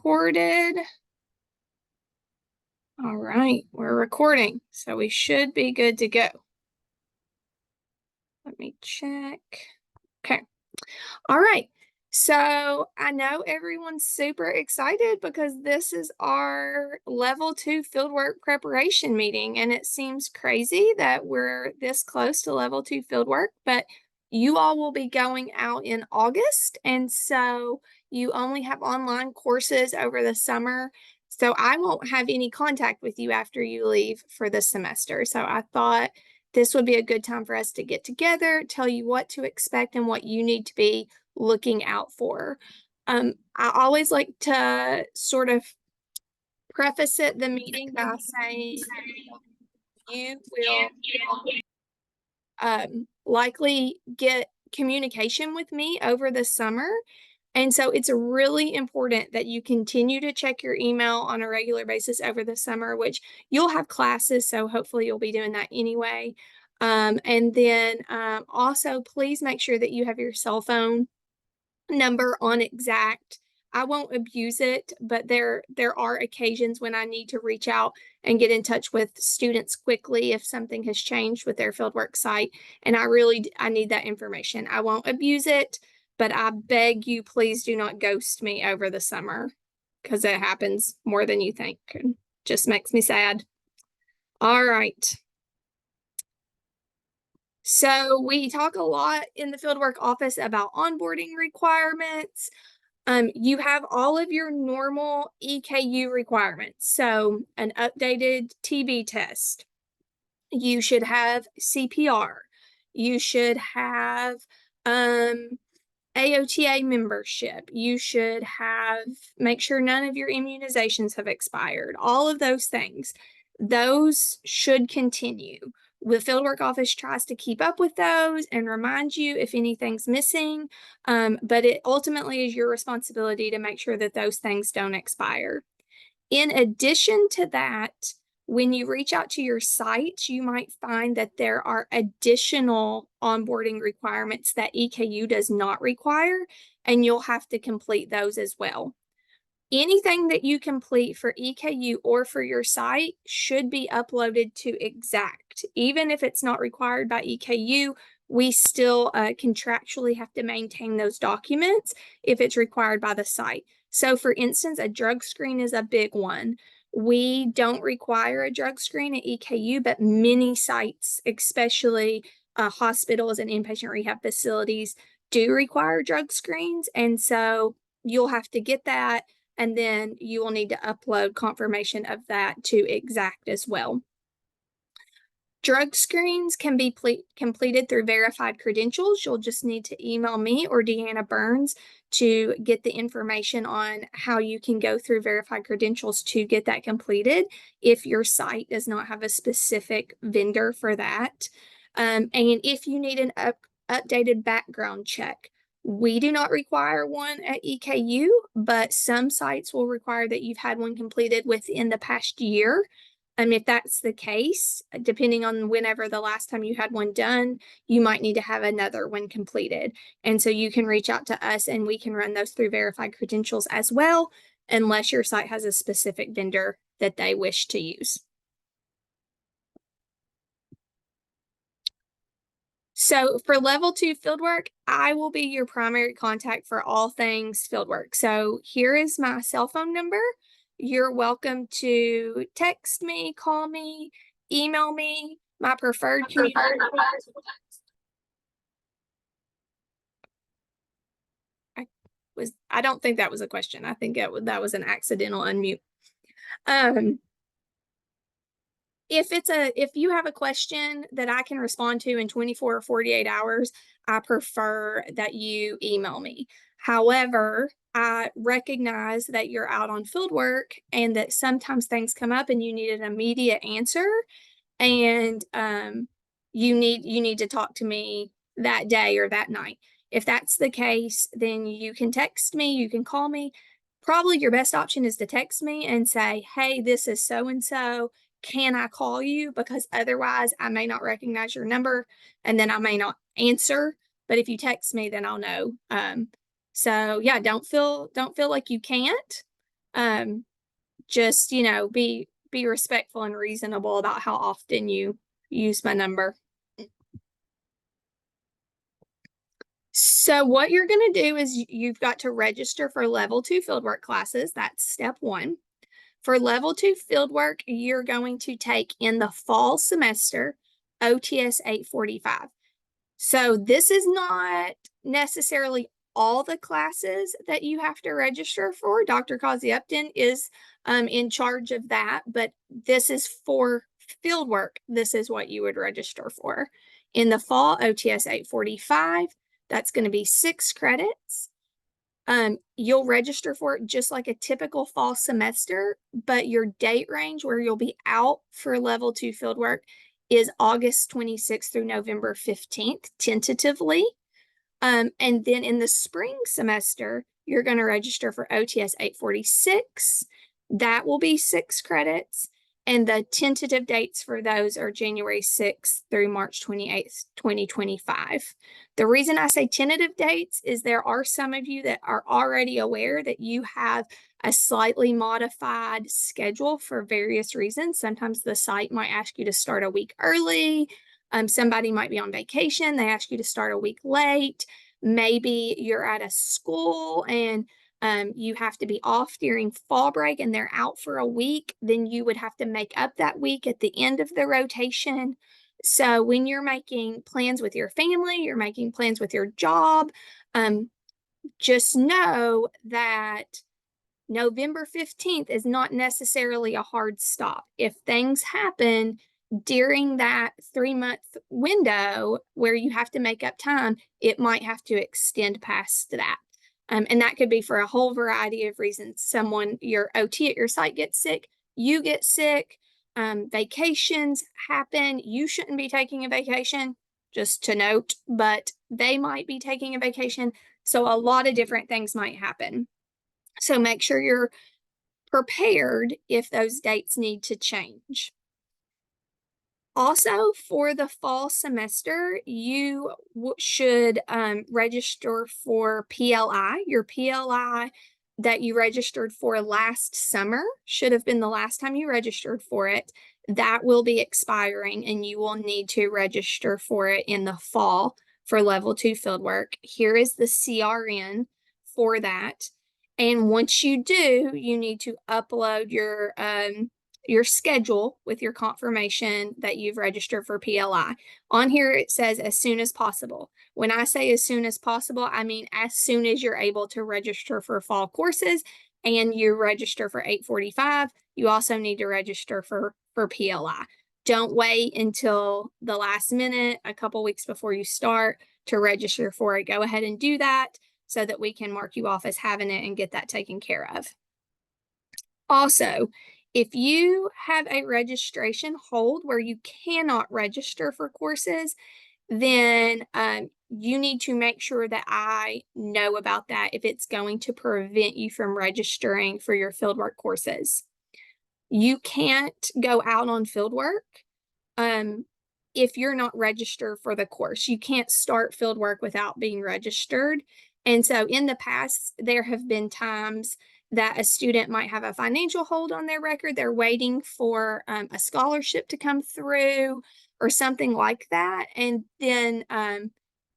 recorded. All right, we're recording, so we should be good to go. Let me check. Okay. All right. So I know everyone's super excited because this is our level 2 fieldwork preparation meeting, and it seems crazy that we're this close to level 2 fieldwork, but you all will be going out in August, and so you only have online courses over the summer. So I won't have any contact with you after you leave for the semester. So I thought this would be a good time for us to get together, tell you what to expect and what you need to be looking out for. I always like to sort of preface the meeting by saying you will likely get communication with me over the summer. And so it's really important that you continue to check your email on a regular basis over the summer, which you'll have classes, so hopefully you'll be doing that anyway. And then also, please make sure that you have your cell phone number on exact. I won't abuse it, but there are occasions when I need to reach out and get in touch with students quickly if something has changed with their fieldwork site, and I need that information. I won't abuse it, but I beg you, please do not ghost me over the summer because it happens more than you think. It just makes me sad. All right. So we talk a lot in the fieldwork office about onboarding requirements. You have all of your normal EKU requirements. So an updated TB test. You should have CPR. You should have AOTA membership. You should make sure none of your immunizations have expired. All of those things. Those should continue. The fieldwork office tries to keep up with those and remind you if anything's missing, but it ultimately is your responsibility to make sure that those things don't expire. In addition to that, when you reach out to your site, you might find that there are additional onboarding requirements that EKU does not require, and you'll have to complete those as well. Anything that you complete for EKU or for your site should be uploaded to Exact. Even if it's not required by EKU, we still contractually have to maintain those documents if it's required by the site. So for instance, a drug screen is a big one. We don't require a drug screen at EKU, but many sites, especially hospitals and inpatient rehab facilities, do require drug screens. And so you'll have to get that, and then you will need to upload confirmation of that to Exact as well. Drug screens can be completed through verified credentials. You'll just need to email me or Deanna Burns to get the information on how you can go through verified credentials to get that completed if your site does not have a specific vendor for that. And if you need an updated background check, we do not require one at EKU, but some sites will require that you've had one completed within the past year. If that's the case, depending on whenever the last time you had one done, you might need to have another one completed. And so you can reach out to us and we can run those through verified credentials as well, unless your site has a specific vendor that they wish to use. So for level 2 fieldwork, I will be your primary contact for all things fieldwork. So here is my cell phone number. You're welcome to text me, call me, email me. My preferred communication. I don't think that was a question. I think that was an accidental unmute. If you have a question that I can respond to in 24 or 48 hours, I prefer that you email me. However, I recognize that you're out on field work and that sometimes things come up and you need an immediate answer, and you need to talk to me that day or that night. If that's the case, then you can text me, you can call me. Probably your best option is to text me and say, hey, this is so-and-so. Can I call you? Because otherwise I may not recognize your number and then I may not answer. But if you text me, then I'll know. So yeah, don't feel like you can't. Just, be respectful and reasonable about how often you use my number. So what you're going to do is you've got to register for level 2 fieldwork classes. That's step 1. For level 2 fieldwork, you're going to take in the fall semester OTS 845. So this is not necessarily all the classes that you have to register for. Dr. Kazi Upton is in charge of that, but this is for fieldwork. This is what you would register for. In the fall, OTS 845, that's going to be 6 credits. You'll register for it just like a typical fall semester, but your date range where you'll be out for level 2 fieldwork is August 26th through November 15th, tentatively. And then in the spring semester, you're going to register for OTS 846. That will be 6 credits. And the tentative dates for those are January 6th through March 28th, 2025. The reason I say tentative dates is there are some of you that are already aware that you have a slightly modified schedule for various reasons. Sometimes the site might ask you to start a week early. Somebody might be on vacation. They ask you to start a week late. Maybe you're at a school and you have to be off during fall break and they're out for a week. Then you would have to make up that week at the end of the rotation. So when you're making plans with your family, you're making plans with your job, just know that November 15th is not necessarily a hard stop. If things happen during that 3-month window where you have to make up time, it might have to extend past that. And that could be for a whole variety of reasons. Your OT at your site gets sick, you get sick, vacations happen. You shouldn't be taking a vacation, just to note, but they might be taking a vacation. So a lot of different things might happen. So make sure you're prepared if those dates need to change. Also, for the fall semester, you should register for PLI. Your PLI that you registered for last summer should have been the last time you registered for it. That will be expiring, and you will need to register for it in the fall for level 2 fieldwork. Here is the CRN for that. And once you do, you need to upload your schedule with your confirmation that you've registered for PLI. On here, it says as soon as possible. When I say as soon as possible, I mean as soon as you're able to register for fall courses and you register for 845, you also need to register for PLI. Don't wait until the last minute, a couple weeks before you start to register for it. Go ahead and do that so that we can mark you off as having it and get that taken care of. Also, if you have a registration hold where you cannot register for courses, then you need to make sure that I know about that if it's going to prevent you from registering for your fieldwork courses. You can't go out on fieldwork if you're not registered for the course. You can't start fieldwork without being registered. And so in the past, there have been times that a student might have a financial hold on their record. They're waiting for a scholarship to come through or something like that. And then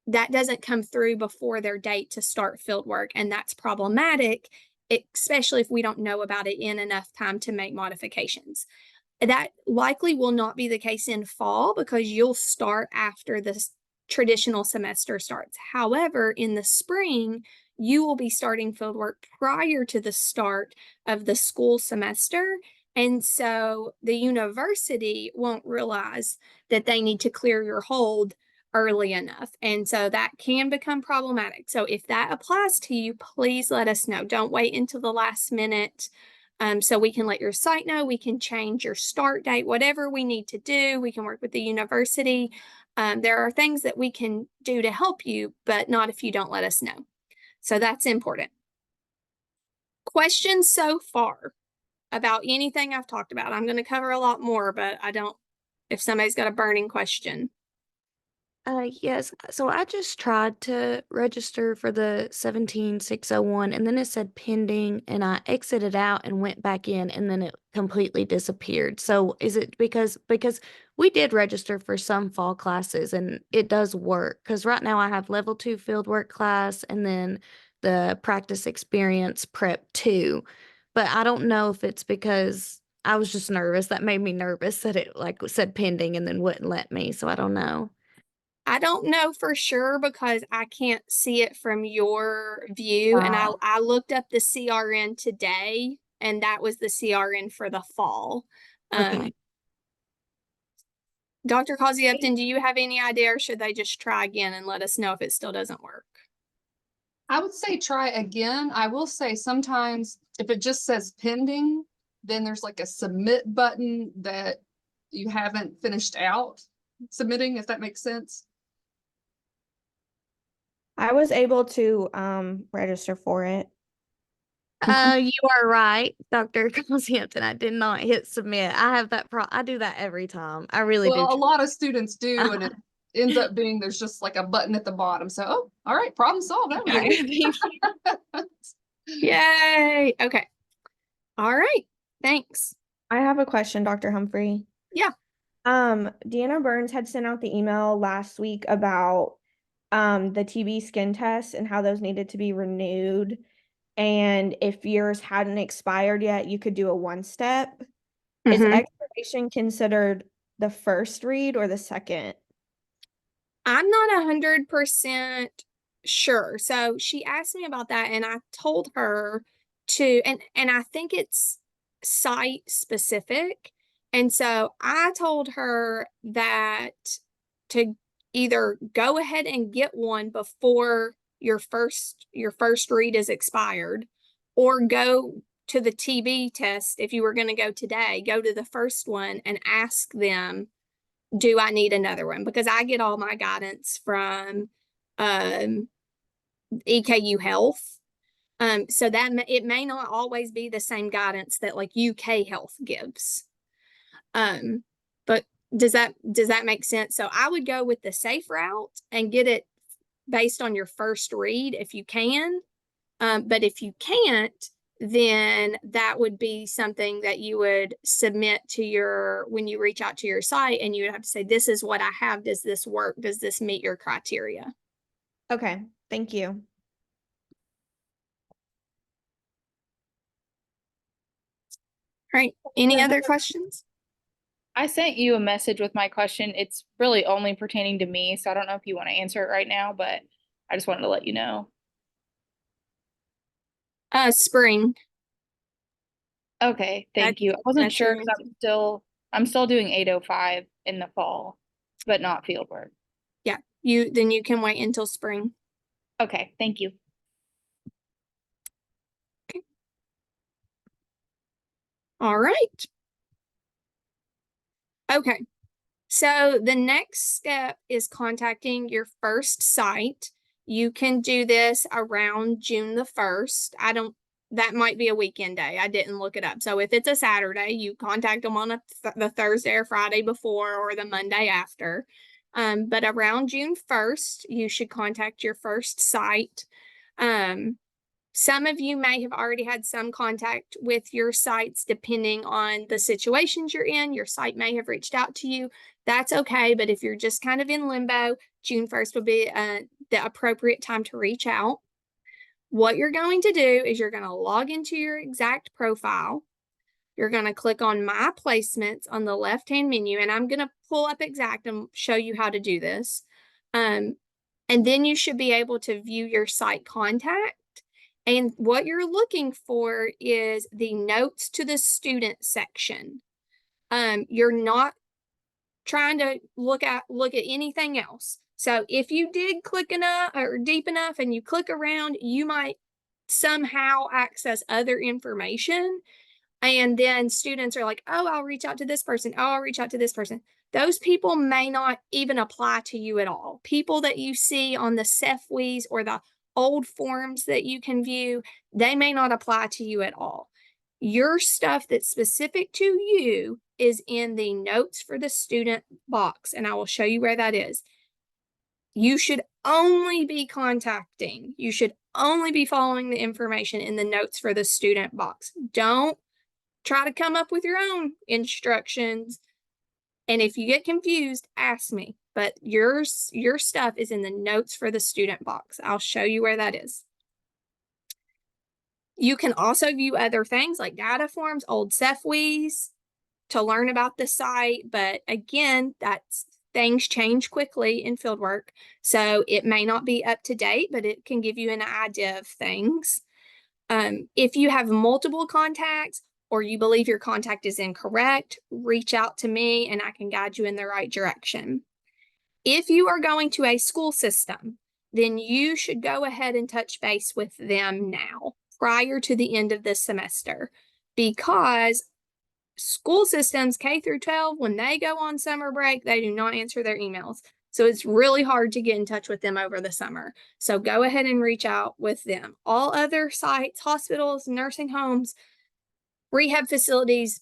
that doesn't come through before their date to start fieldwork. And that's problematic, especially if we don't know about it in enough time to make modifications. That likely will not be the case in fall because you'll start after the traditional semester starts. However, in the spring, you will be starting fieldwork prior to the start of the school semester. And so the university won't realize that they need to clear your hold early enough. And so that can become problematic. So if that applies to you, please let us know. Don't wait until the last minute. So we can let your site know, we can change your start date, whatever we need to do. We can work with the university. There are things that we can do to help you, but not if you don't let us know. So that's important. Questions so far about anything I've talked about? I'm going to cover a lot more, but if somebody's got a burning question. Yes. So I just tried to register for the 17601 and then it said pending and I exited out and went back in and then it completely disappeared. So is it because we did register for some fall classes and it does work because right now I have level 2 fieldwork class and then the practice experience prep 2. But I don't know if it's because I was just nervous. That made me nervous that it like said pending and then wouldn't let me. So I don't know. I don't know for sure because I can't see it from your view. And I looked up the CRN today, and that was the CRN for the fall. Um, Okay. Dr. Causey Upton, do you have any idea, or should they just try again and let us know if it still doesn't work? I would say try again. I will say sometimes if it just says pending, then there's like a submit button that you haven't finished out submitting, if that makes sense. I was able to register for it. You are right, Dr. Hampton. I did not hit submit. I have that I do that every time. I really do. Well, a lot of students do, and it ends up being there's just like a button at the bottom. So, oh, all right, problem solved. There we go. Thank you. Yay. Okay. All right. Thanks. I have a question, Dr. Humphrey. Yeah. Deanna Burns had sent out the email last week about the TB skin tests and how those needed to be renewed. And if yours hadn't expired yet, you could do a one step. Is Mhm. expiration considered the first read or the second? I'm not 100% sure. So she asked me about that, and I told her to, and I think it's site specific. And so I told her that to either go ahead and get one before your first read is expired, or go to the TB test. If you were going to go today, go to the first one and ask them, do I need another one? Because I get all my guidance from um, EKU Health. So that it may not always be the same guidance that like UK Health gives. But does that make sense? So I would go with the safe route and get it based on your first read if you can. But if you can't, then that would be something that you would submit to when you reach out to your site, and you would have to say, this is what I have. Does this work? Does this meet your criteria? Okay, thank you. All right. Any other questions? I sent you a message with my question. It's really only pertaining to me, so I don't know if you want to answer it right now, but I just wanted to let you know. Spring. Okay, thank you. I wasn't That's sure your because I'm still doing 805 in the fall, but not fieldwork. Yeah. Then you can wait until spring. Okay, thank you. Okay. All right. Okay. So the next step is contacting your first site. You can do this around June the 1st. That might be a weekend day. I didn't look it up. So if it's a Saturday, you contact them on the Thursday or Friday before or the Monday after. But around June 1st, you should contact your first site. Some of you may have already had some contact with your sites depending on the situations you're in. Your site may have reached out to you. That's okay. But if you're just kind of in limbo, June 1st would be the appropriate time to reach out. What you're going to do is you're going to log into your exact profile. You're going to click on My Placements on the left-hand menu, and I'm going to pull up Exact and show you how to do this. And then you should be able to view your site contact. And what you're looking for is the notes to the student section. You're not trying to look at anything else. So if you dig quick enough or deep enough and you click around, you might somehow access other information. And then students are like, oh, I'll reach out to this person. Oh, I'll reach out to this person. Those people may not even apply to you at all. People that you see on the CEFWEs or the old forms that you can view, they may not apply to you at all. Your stuff that's specific to you is in the notes for the student box, and I will show you where that is. You should only be contacting, you should only be following the information in the notes for the student box. Don't try to come up with your own instructions. And if you get confused, ask me. But your stuff is in the notes for the student box. I'll show you where that is. You can also view other things like data forms, old CEFWEs to learn about the site. But again, things change quickly in fieldwork. So it may not be up to date, but it can give you an idea of things. If you have multiple contacts or you believe your contact is incorrect, reach out to me and I can guide you in the right direction. If you are going to a school system, then you should go ahead and touch base with them now, prior to the end of this semester, because school systems K through 12, when they go on summer break, they do not answer their emails. So it's really hard to get in touch with them over the summer. So go ahead and reach out with them. All other sites, hospitals, nursing homes, rehab facilities,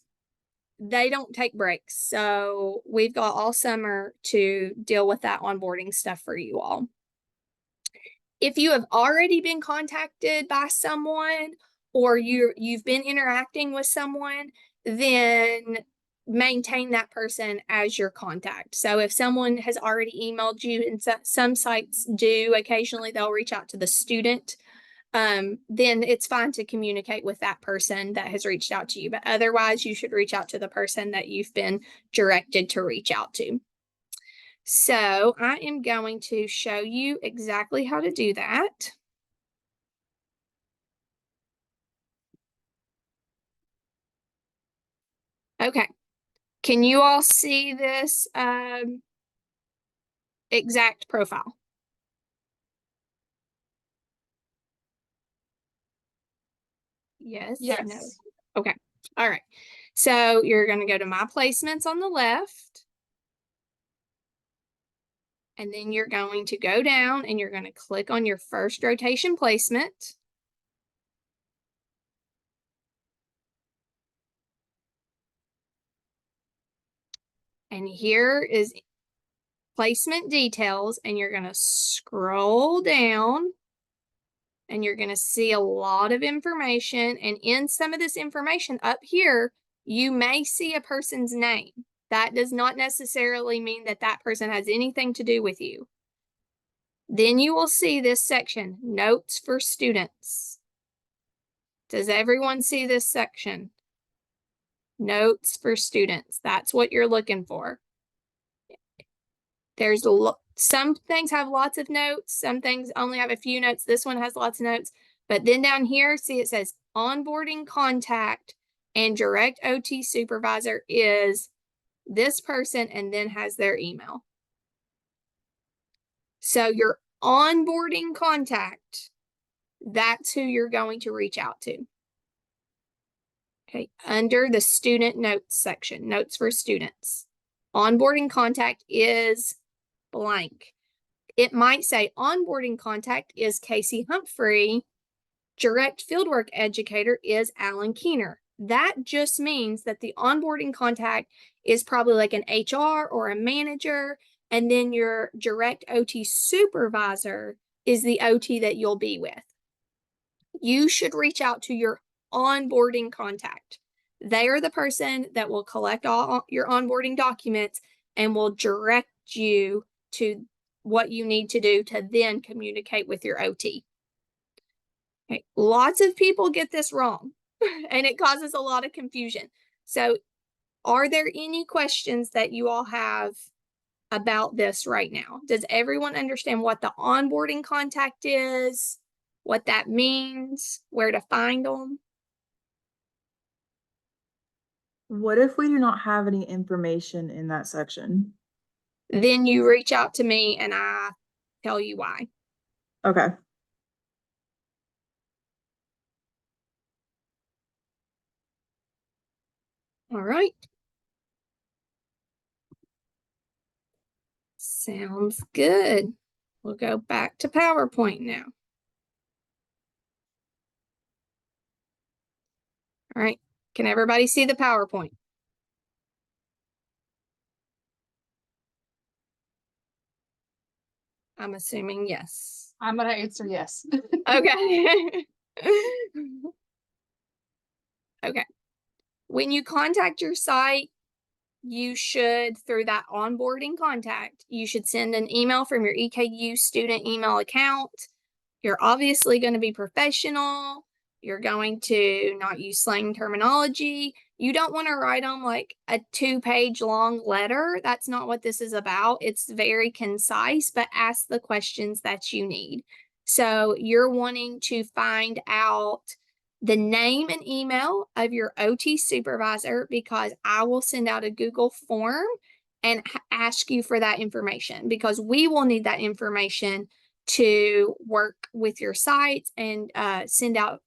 they don't take breaks. So we've got all summer to deal with that onboarding stuff for you all. If you have already been contacted by someone or you've been interacting with someone, then maintain that person as your contact. So if someone has already emailed you, and some sites do, occasionally they'll reach out to the student, then it's fine to communicate with that person that has reached out to you. But otherwise, you should reach out to the person that you've been directed to reach out to. So I am going to show you exactly how to do that. Okay. Can you all see this exact profile? Yes. Yes. No. Okay. All right. So you're going to go to my placements on the left. And then you're going to go down and you're going to click on your first rotation placement. And here is placement details, and you're going to scroll down and you're going to see a lot of information. And in some of this information up here, you may see a person's name. That does not necessarily mean that that person has anything to do with you. Then you will see this section, notes for students. Does everyone see this section? Notes for students. That's what you're looking for. There's some things have lots of notes. Some things only have a few notes. This one has lots of notes. But then down here, see it says onboarding contact and direct OT supervisor is this person, and then has their email. So your onboarding contact, that's who you're going to reach out to. Okay, under the student notes section, notes for students. Onboarding contact is blank. It might say onboarding contact is Casey Humphrey. Direct fieldwork educator is Alan Keener. That just means that the onboarding contact is probably like an HR or a manager. And then your direct OT supervisor is the OT that you'll be with. You should reach out to your onboarding contact. They are the person that will collect all your onboarding documents and will direct you to what you need to do to then communicate with your OT. Okay. Lots of people get this wrong and it causes a lot of confusion. So are there any questions that you all have about this right now? Does everyone understand what the onboarding contact is, what that means, where to find them? What if we do not have any information in that section? Then you reach out to me and I tell you why. Okay. All right. Sounds good. We'll go back to PowerPoint now. All right. Can everybody see the PowerPoint? I'm assuming yes. I'm gonna answer yes. Okay. Okay. When you contact your site, you should, through that onboarding contact, you should send an email from your EKU student email account. You're obviously going to be professional. You're going to not use slang terminology. You don't want to write them like a 2-page long letter. That's not what this is about. It's very concise, but ask the questions that you need. So you're wanting to find out the name and email of your OT supervisor, because I will send out a Google form and ask you for that information, because we will need that information to work with your sites and send out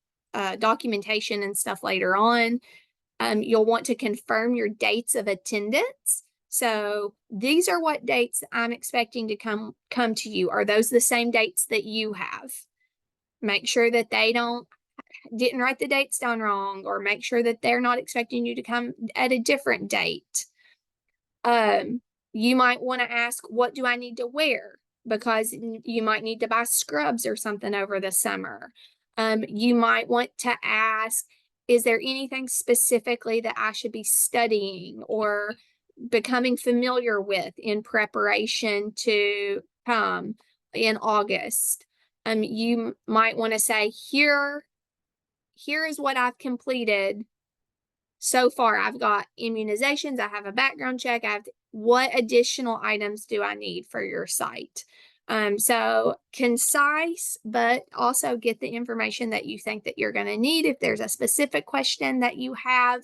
documentation and stuff later on. You'll want to confirm your dates of attendance. So these are what dates I'm expecting to come to you. Are those the same dates that you have? Make sure that they didn't write the dates down wrong, or make sure that they're not expecting you to come at a different date. You might want to ask, what do I need to wear? Because you might need to buy scrubs or something over the summer. You might want to ask, is there anything specifically that I should be studying or becoming familiar with in preparation to come in August? You might want to say, here is what I've completed so far. I've got immunizations, I have a background check, what additional items do I need for your site? So concise, but also get the information that you think that you're going to need. If there's a specific question that you have,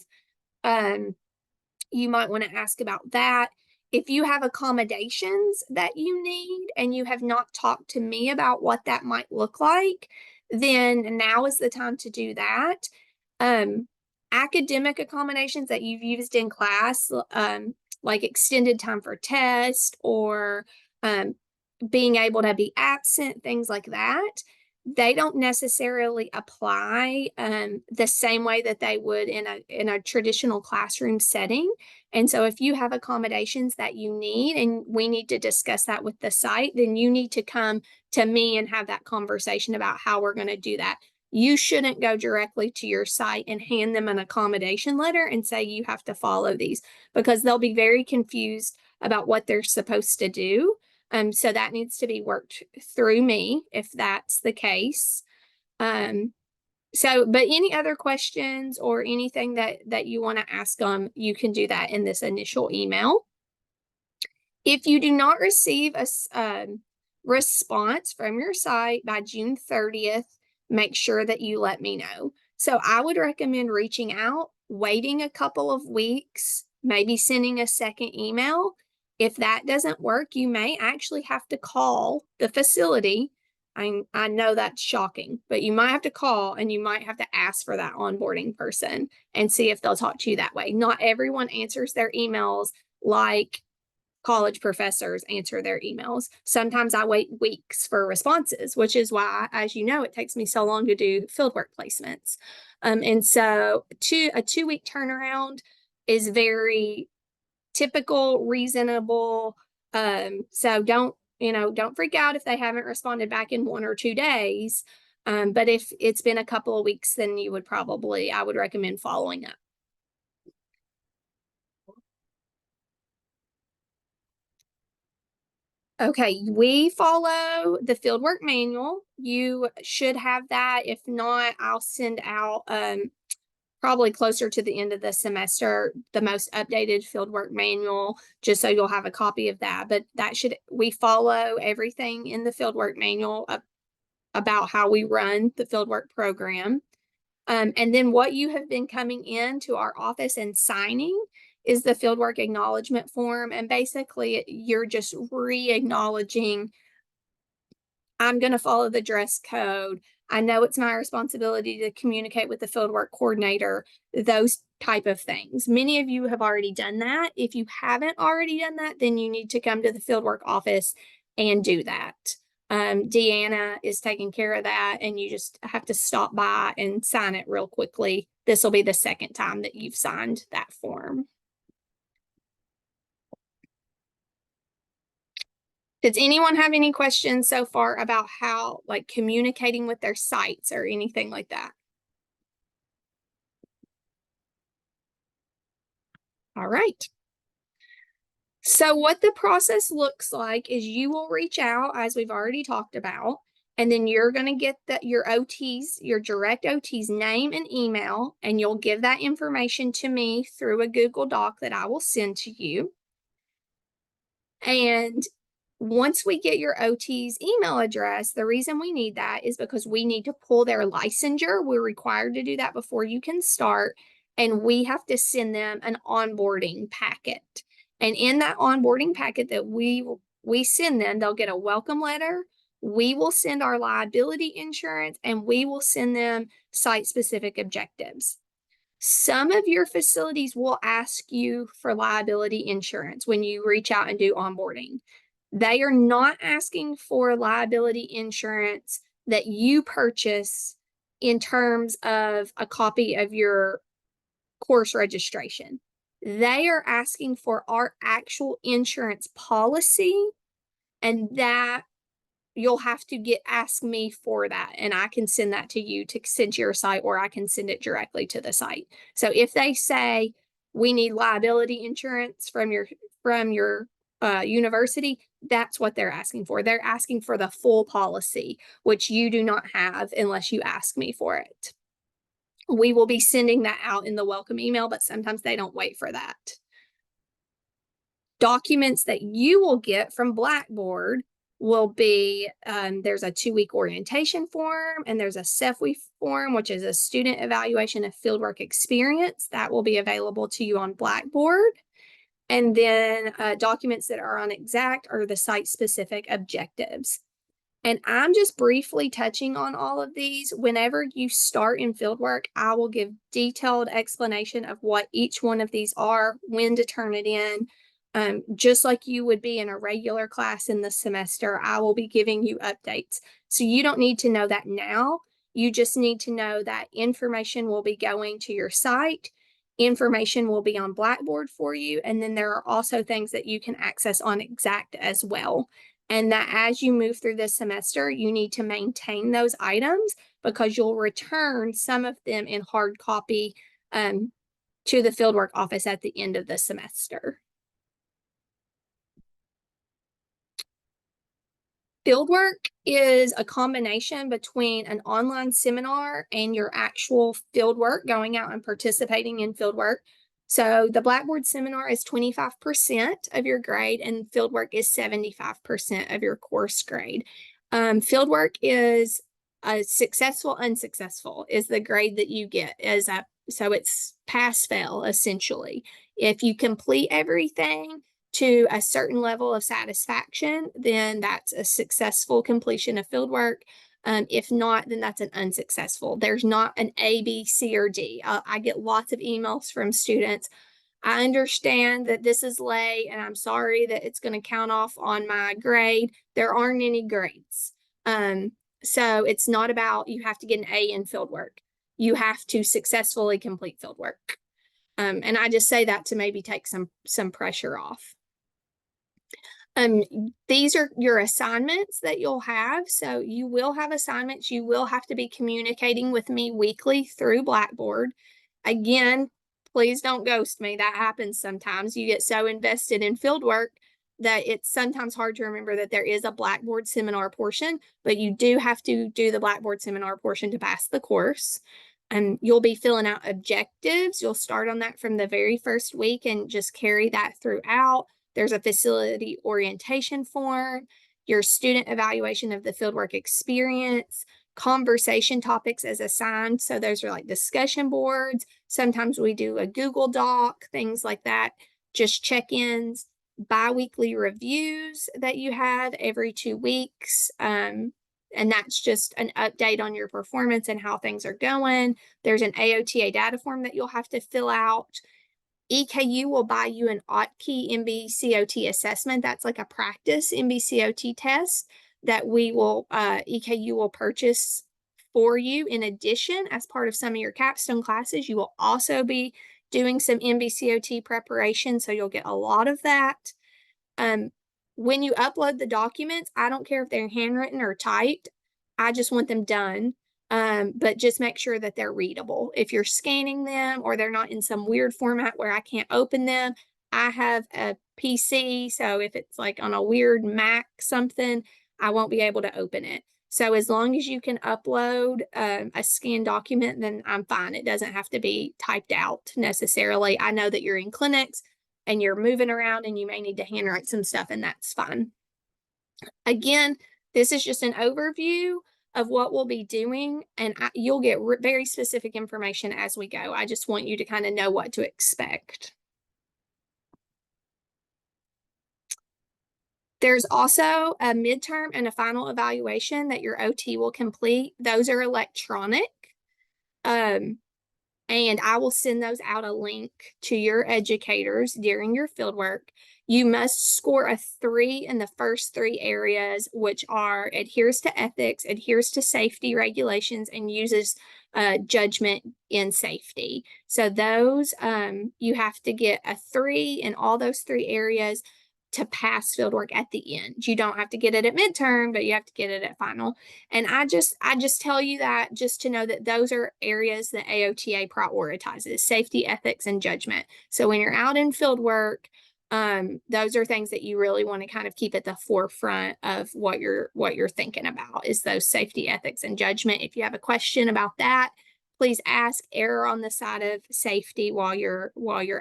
you might want to ask about that. If you have accommodations that you need and you have not talked to me about what that might look like, then now is the time to do that. Academic accommodations that you've used in class, like extended time for test or being able to be absent, things like that, they don't necessarily apply the same way that they would in a traditional classroom setting. And so if you have accommodations that you need and we need to discuss that with the site, then you need to come to me and have that conversation about how we're going to do that. You shouldn't go directly to your site and hand them an accommodation letter and say you have to follow these, because they'll be very confused about what they're supposed to do. So that needs to be worked through me if that's the case. But any other questions or anything that you want to ask them, you can do that in this initial email. If you do not receive a response from your site by June 30th, make sure that you let me know. So I would recommend reaching out, waiting a couple of weeks, maybe sending a second email. If that doesn't work, you may actually have to call the facility. I know that's shocking, but you might have to call and you might have to ask for that onboarding person and see if they'll talk to you that way. Not everyone answers their emails like college professors answer their emails. Sometimes I wait weeks for responses, which is why, as you know, it takes me so long to do fieldwork placements. And so a 2-week turnaround is very typical, reasonable. So don't freak out if they haven't responded back in 1 or 2 days. But if it's been a couple of weeks, then I would recommend following up. Okay, we follow the fieldwork manual. You should have that. If not, I'll send out probably closer to the end of the semester the most updated fieldwork manual, just so you'll have a copy of that. But we follow everything in the fieldwork manual about how we run the fieldwork program. And then what you have been coming into our office and signing is the fieldwork acknowledgement form. And basically you're just re-acknowledging, I'm going to follow the dress code. I know it's my responsibility to communicate with the fieldwork coordinator, those type of things. Many of you have already done that. If you haven't already done that, then you need to come to the fieldwork office and do that. Deanna is taking care of that, and you just have to stop by and sign it real quickly. This will be the second time that you've signed that form. Does anyone have any questions so far about how, like, communicating with their sites or anything like that? All right. So what the process looks like is you will reach out, as we've already talked about, and then you're going to get your OT's, your direct OT's name and email, and you'll give that information to me through a Google Doc that I will send to you. And once we get your OT's email address, the reason we need that is because we need to pull their licensure. We're required to do that before you can start. And we have to send them an onboarding packet. And in that onboarding packet that we send them, they'll get a welcome letter. We will send our liability insurance, and we will send them site-specific objectives. Some of your facilities will ask you for liability insurance when you reach out and do onboarding. They are not asking for liability insurance that you purchase in terms of a copy of your course registration. They are asking for our actual insurance policy, and that you'll have to ask me for that, and I can send that to you to send to your site, or I can send it directly to the site. So if they say we need liability insurance from your university, that's what they're asking for. They're asking for the full policy, which you do not have unless you ask me for it. We will be sending that out in the welcome email, but sometimes they don't wait for that. Documents that you will get from Blackboard will be, there's a 2-week orientation form, and there's a CEFWE form, which is a student evaluation of fieldwork experience that will be available to you on Blackboard. And then documents that are on Exact are the site-specific objectives. And I'm just briefly touching on all of these. Whenever you start in fieldwork, I will give detailed explanation of what each one of these are, when to turn it in. Just like you would be in a regular class in the semester, I will be giving you updates. So you don't need to know that now. You just need to know that information will be going to your site. Information will be on Blackboard for you. And then there are also things that you can access on Exact as well. And that as you move through this semester, you need to maintain those items, because you'll return some of them in hard copy to the fieldwork office at the end of the semester. Fieldwork is a combination between an online seminar and your actual fieldwork, going out and participating in fieldwork. So the Blackboard seminar is 25% of your grade, and fieldwork is 75% of your course grade. Fieldwork is a successful, unsuccessful is the grade that you get so it's pass fail essentially. If you complete everything to a certain level of satisfaction, then that's a successful completion of fieldwork. If not, then that's an unsuccessful. There's not an A, B, C, or D. I get lots of emails from students. I understand that this is late, and I'm sorry that it's going to count off on my grade. There aren't any grades. So it's not about you have to get an A in fieldwork. You have to successfully complete fieldwork. And I just say that to maybe take some pressure off. These are your assignments that you'll have. So you will have assignments. You will have to be communicating with me weekly through Blackboard. Again, please don't ghost me. That happens sometimes. You get so invested in fieldwork that it's sometimes hard to remember that there is a Blackboard seminar portion, but you do have to do the Blackboard seminar portion to pass the course. You'll be filling out objectives. You'll start on that from the very first week and just carry that throughout. There's a facility orientation form, your student evaluation of the fieldwork experience, conversation topics as assigned. So those are like discussion boards. Sometimes we do a Google Doc, things like that. Just check-ins, bi-weekly reviews that you have every 2 weeks. And that's just an update on your performance and how things are going. There's an AOTA data form that you'll have to fill out. EKU will buy you an OTKey MBCOT assessment. That's like a practice MBCOT test that EKU will purchase for you. In addition, as part of some of your capstone classes, you will also be doing some MBCOT preparation, so you'll get a lot of that. when you upload the documents, I don't care if they're handwritten or typed. I just want them done. But just make sure that they're readable. If you're scanning them or they're not in some weird format where I can't open them, I have a PC, so if it's like on a weird Mac something, I won't be able to open it. So as long as you can upload a scanned document, then I'm fine. It doesn't have to be typed out necessarily. I know that you're in clinics and you're moving around and you may need to handwrite some stuff, and that's fine. Again, this is just an overview of what we'll be doing, and you'll get very specific information as we go. I just want you to kind of know what to expect. There's also a midterm and a final evaluation that your OT will complete. Those are electronic. And I will send those out a link to your educators during your fieldwork. You must score a 3 in the first 3 areas, which are adheres to ethics, adheres to safety regulations, and uses judgment in safety. So those, you have to get a 3 in all those 3 areas to pass fieldwork at the end. You don't have to get it at midterm, but you have to get it at final. And I just tell you that just to know that those are areas that AOTA prioritizes: safety, ethics, and judgment. So when you're out in fieldwork, those are things that you really want to kind of keep at the forefront of what you're thinking about, is those safety, ethics, and judgment. If you have a question about that, please ask. Err on the side of safety while you're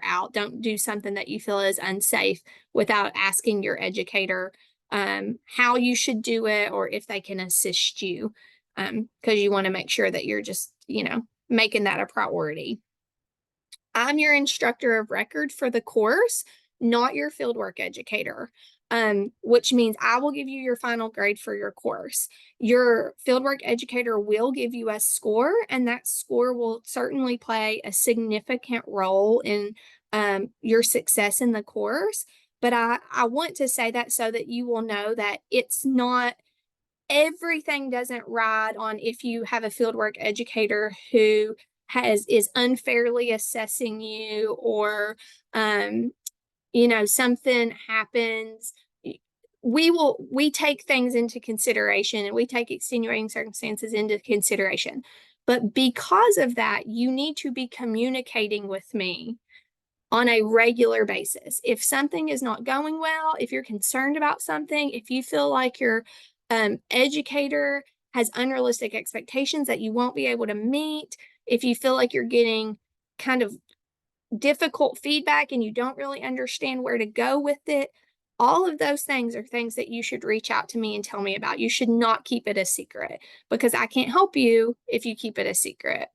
out. Don't do something that you feel is unsafe without asking your educator how you should do it or if they can assist you, because you want to make sure that you're just, making that a priority. I'm your instructor of record for the course, not your fieldwork educator, which means I will give you your final grade for your course. Your fieldwork educator will give you a score, and that score will certainly play a significant role in your success in the course. But I want to say that so that you will know that it's not, everything doesn't ride on if you have a fieldwork educator who is unfairly assessing you, or something happens. We take things into consideration, and we take extenuating circumstances into consideration. But because of that, you need to be communicating with me on a regular basis. If something is not going well, if you're concerned about something, if you feel like your educator has unrealistic expectations that you won't be able to meet, if you feel like you're getting kind of difficult feedback and you don't really understand where to go with it, all of those things are things that you should reach out to me and tell me about. You should not keep it a secret, because I can't help you if you keep it a secret.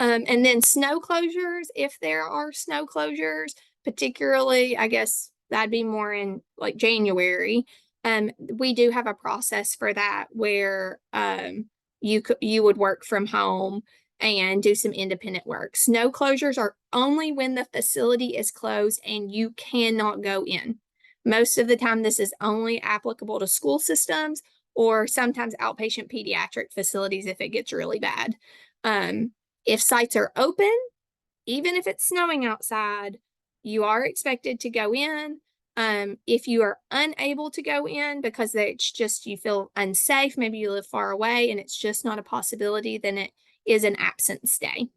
And then snow closures, if there are snow closures, particularly, I guess that'd be more in like January. We do have a process for that where you would work from home and do some independent work. Snow closures are only when the facility is closed and you cannot go in. Most of the time, this is only applicable to school systems or sometimes outpatient pediatric facilities if it gets really bad. If sites are open, even if it's snowing outside, you are expected to go in. If you are unable to go in because it's just you feel unsafe, maybe you live far away and it's just not a possibility, then it is an absence day.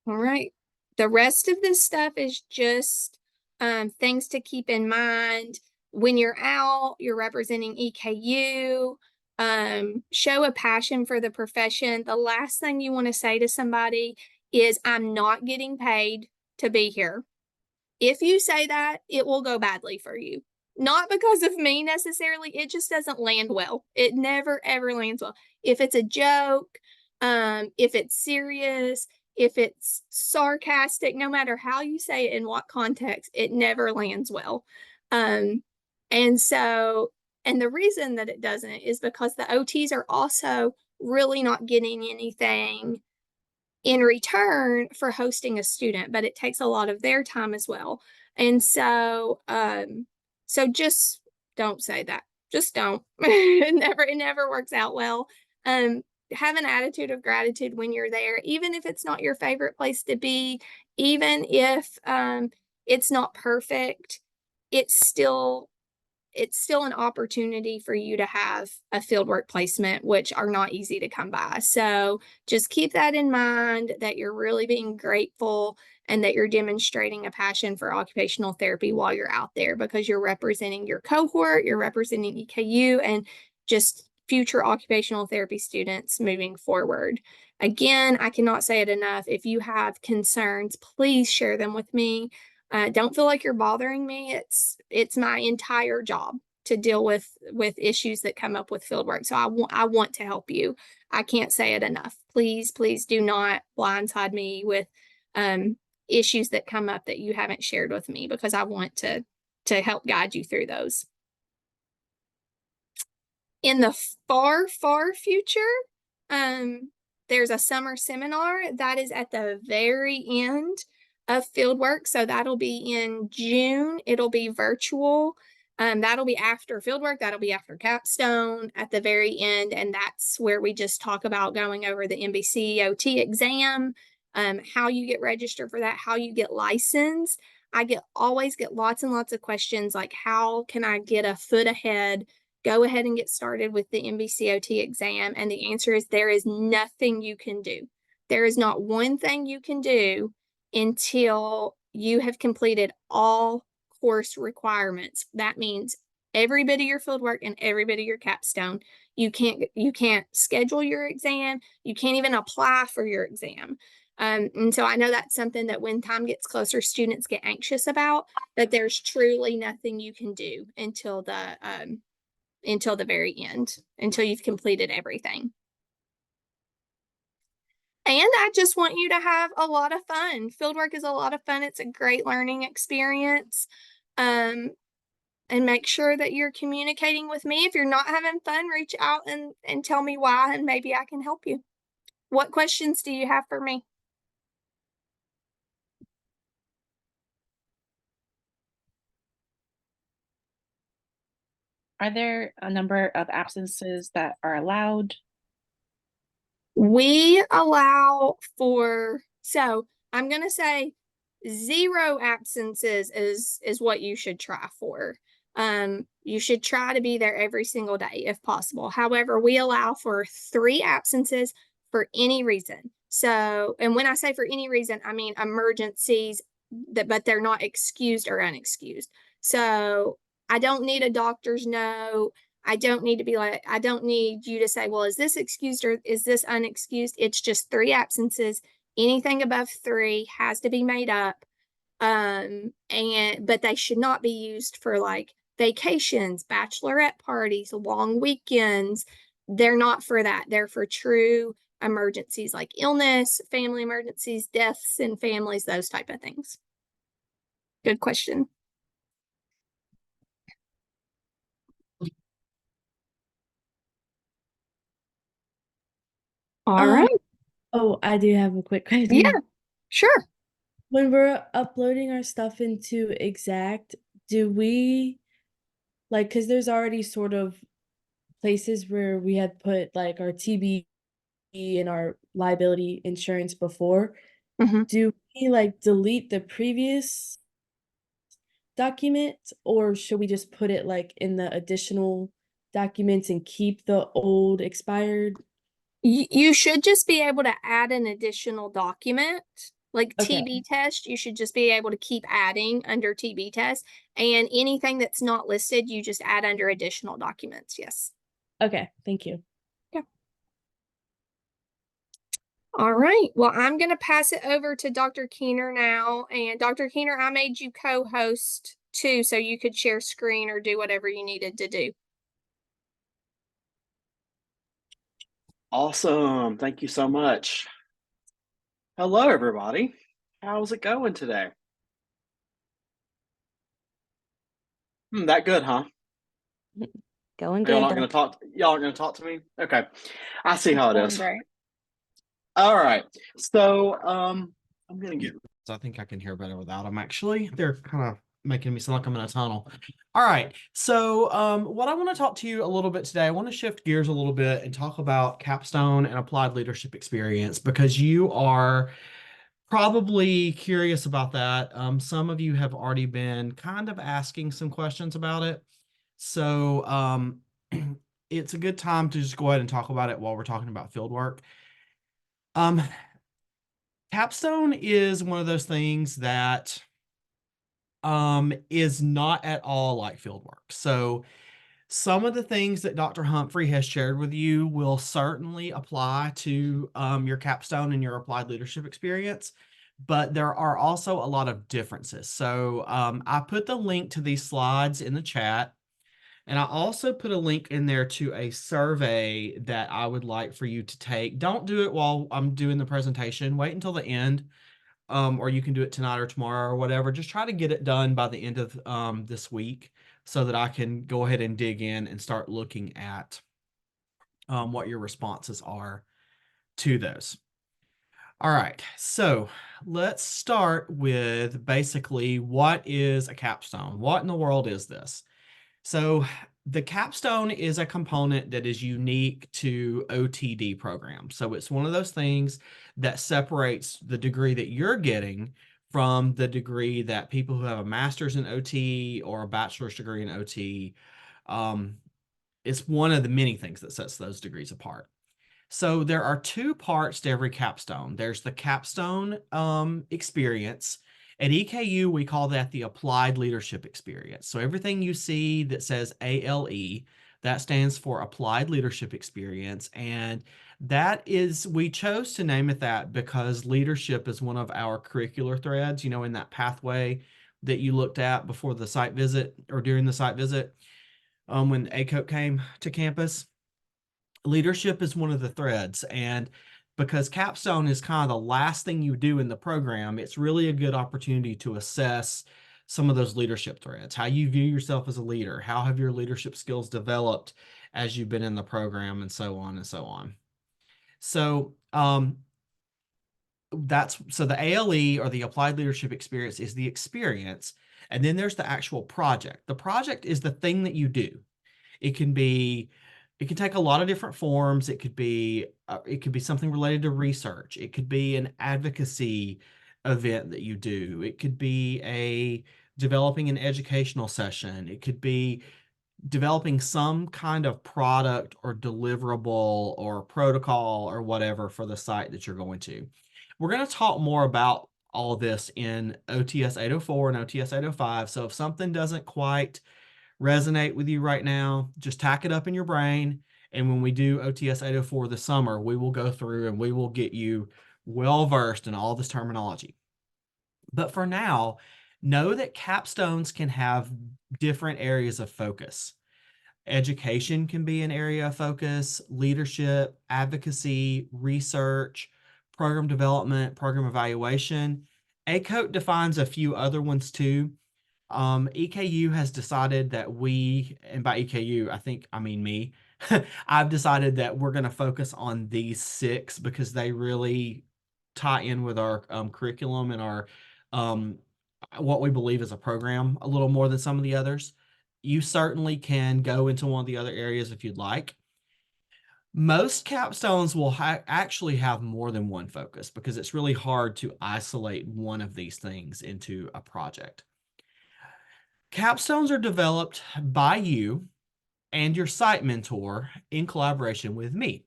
All right. The rest of this stuff is just things to keep in mind. When you're out, you're representing EKU. Show a passion for the profession. The last thing you want to say to somebody is, I'm not getting paid to be here. If you say that, it will go badly for you. Not because of me necessarily, it just doesn't land well. It never, ever lands well. If it's a joke, if it's serious, if it's sarcastic, no matter how you say it in what context, it never lands well. And the reason that it doesn't is because the OTs are also really not getting anything in return for hosting a student, but it takes a lot of their time as well. And so just don't say that. Just don't. It never works out well. have an attitude of gratitude when you're there, even if it's not your favorite place to be, even if it's not perfect, it's still an opportunity for you to have a fieldwork placement, which are not easy to come by. So just keep that in mind, that you're really being grateful and that you're demonstrating a passion for occupational therapy while you're out there, because you're representing your cohort, you're representing EKU, and just future occupational therapy students moving forward. Again, I cannot say it enough. If you have concerns, please share them with me. Don't feel like you're bothering me. It's my entire job to deal with issues that come up with fieldwork. So I want to help you. I can't say it enough. Please, please do not blindside me with issues that come up that you haven't shared with me, because I want to help guide you through those. In the far, far future, there's a summer seminar that is at the very end of fieldwork. So that'll be in June. It'll be virtual. That'll be after fieldwork. That'll be after Capstone at the very end. And that's where we just talk about going over the NBCOT exam, how you get registered for that, how you get licensed. Always get lots and lots of questions like, how can I get a foot ahead? Go ahead and get started with the NBCOT exam. And the answer is, there is nothing you can do. There is not one thing you can do until you have completed all course requirements. That means every bit of your fieldwork and every bit of your capstone. You can't schedule your exam. You can't even apply for your exam. And so I know that's something that when time gets closer, students get anxious about, but there's truly nothing you can do until the very end, until you've completed everything. And I just want you to have a lot of fun. Fieldwork is a lot of fun. It's a great learning experience. And make sure that you're communicating with me. If you're not having fun, reach out and tell me why, and maybe I can help you. What questions do you have for me? Are there a number of absences that are allowed? We allow for, so I'm going to say 0 absences is what you should try for. You should try to be there every single day if possible. However, we allow for 3 absences for any reason. So, and when I say for any reason, I mean emergencies, but they're not excused or unexcused. So I don't need a doctor's note. I don't need you to say, well, is this excused or is this unexcused? It's just 3 absences. Anything above 3 has to be made up. But they should not be used for like vacations, bachelorette parties, long weekends. They're not for that. They're for true emergencies like illness, family emergencies, deaths in families, those type of things. Good question. All right. Oh, I do have a quick question. Yeah, sure. When we're uploading our stuff into Exact, do we like, because there's already sort of places where we had put like our TB and our liability insurance before. Mhm. Do we like delete the previous document, or should we just put it like in the additional documents and keep the old expired? You should just be able to add an additional document. Like Okay. TB test, you should just be able to keep adding under TB test, and anything that's not listed, you just add under additional documents. Yes. Okay, thank you. All right. Well, I'm going to pass it over to Dr. Keener now. And Dr. Keener, I made you co-host too, so you could share screen or do whatever you needed to do. Awesome. Thank you so much. Hello, everybody. How's it going today? That good, huh? Going Y'all good. not gonna talk? Y'all aren't gonna talk to me? Okay, I see how it Going is. great. All right. So, I'm gonna get. I think I can hear better without them. Actually, they're kind of making me sound like I'm in a tunnel. All right. So, what I want to talk to you a little bit today, I want to shift gears a little bit and talk about capstone and applied leadership experience because you are probably curious about that. Some of you have already been kind of asking some questions about it. So, it's a good time to just go ahead and talk about it while we're talking about field work. Capstone is one of those things that is not at all like field work. So some of the things that Dr. Humphrey has shared with you will certainly apply to your capstone and your applied leadership experience, but there are also a lot of differences. So I put the link to these slides in the chat, and I also put a link in there to a survey that I would like for you to take. Don't do it while I'm doing the presentation. Wait until the end, or you can do it tonight or tomorrow or whatever. Just try to get it done by the end of this week so that I can go ahead and dig in and start looking at what your responses are to those. All right, so let's start with basically what is a capstone? What in the world is this? So the capstone is a component that is unique to OTD programs. So it's one of those things that separates the degree that you're getting from the degree that people who have a master's in OT or a bachelor's degree in OT. It's one of the many things that sets those degrees apart. So there are two parts to every capstone. There's the capstone experience. At EKU, we call that the applied leadership experience. So everything you see that says ALE, that stands for applied leadership experience. And that is, we chose to name it that because leadership is one of our curricular threads, you know, in that pathway that you looked at before the site visit or during the site visit when ACOPE came to campus. Leadership is one of the threads, and because capstone is kind of the last thing you do in the program, it's really a good opportunity to assess some of those leadership threads, how you view yourself as a leader, how have your leadership skills developed as you've been in the program, and so on and so on. So so the ALE, or the applied leadership experience, is the experience, and then there's the actual project. The project is the thing that you do. It can take a lot of different forms. It could be something related to research. It could be an advocacy event that you do. It could be developing an educational session. It could be developing some kind of product or deliverable or protocol or whatever for the site that you're going to. We're going to talk more about all of this in OTS 804 and OTS 805. So if something doesn't quite resonate with you right now, just tack it up in your brain. And when we do OTS 804 this summer, we will go through and we will get you well versed in all this terminology. But for now, know that capstones can have different areas of focus. Education can be an area of focus, leadership, advocacy, research, program development, program evaluation. ACOPE defines a few other ones too. EKU has decided that and by EKU, I mean me, I've decided that we're going to focus on these 6 because they really tie in with our curriculum and our what we believe is a program a little more than some of the others. You certainly can go into one of the other areas if you'd like. Most capstones will actually have more than one focus because it's really hard to isolate one of these things into a project. Capstones are developed by you and your site mentor in collaboration with me.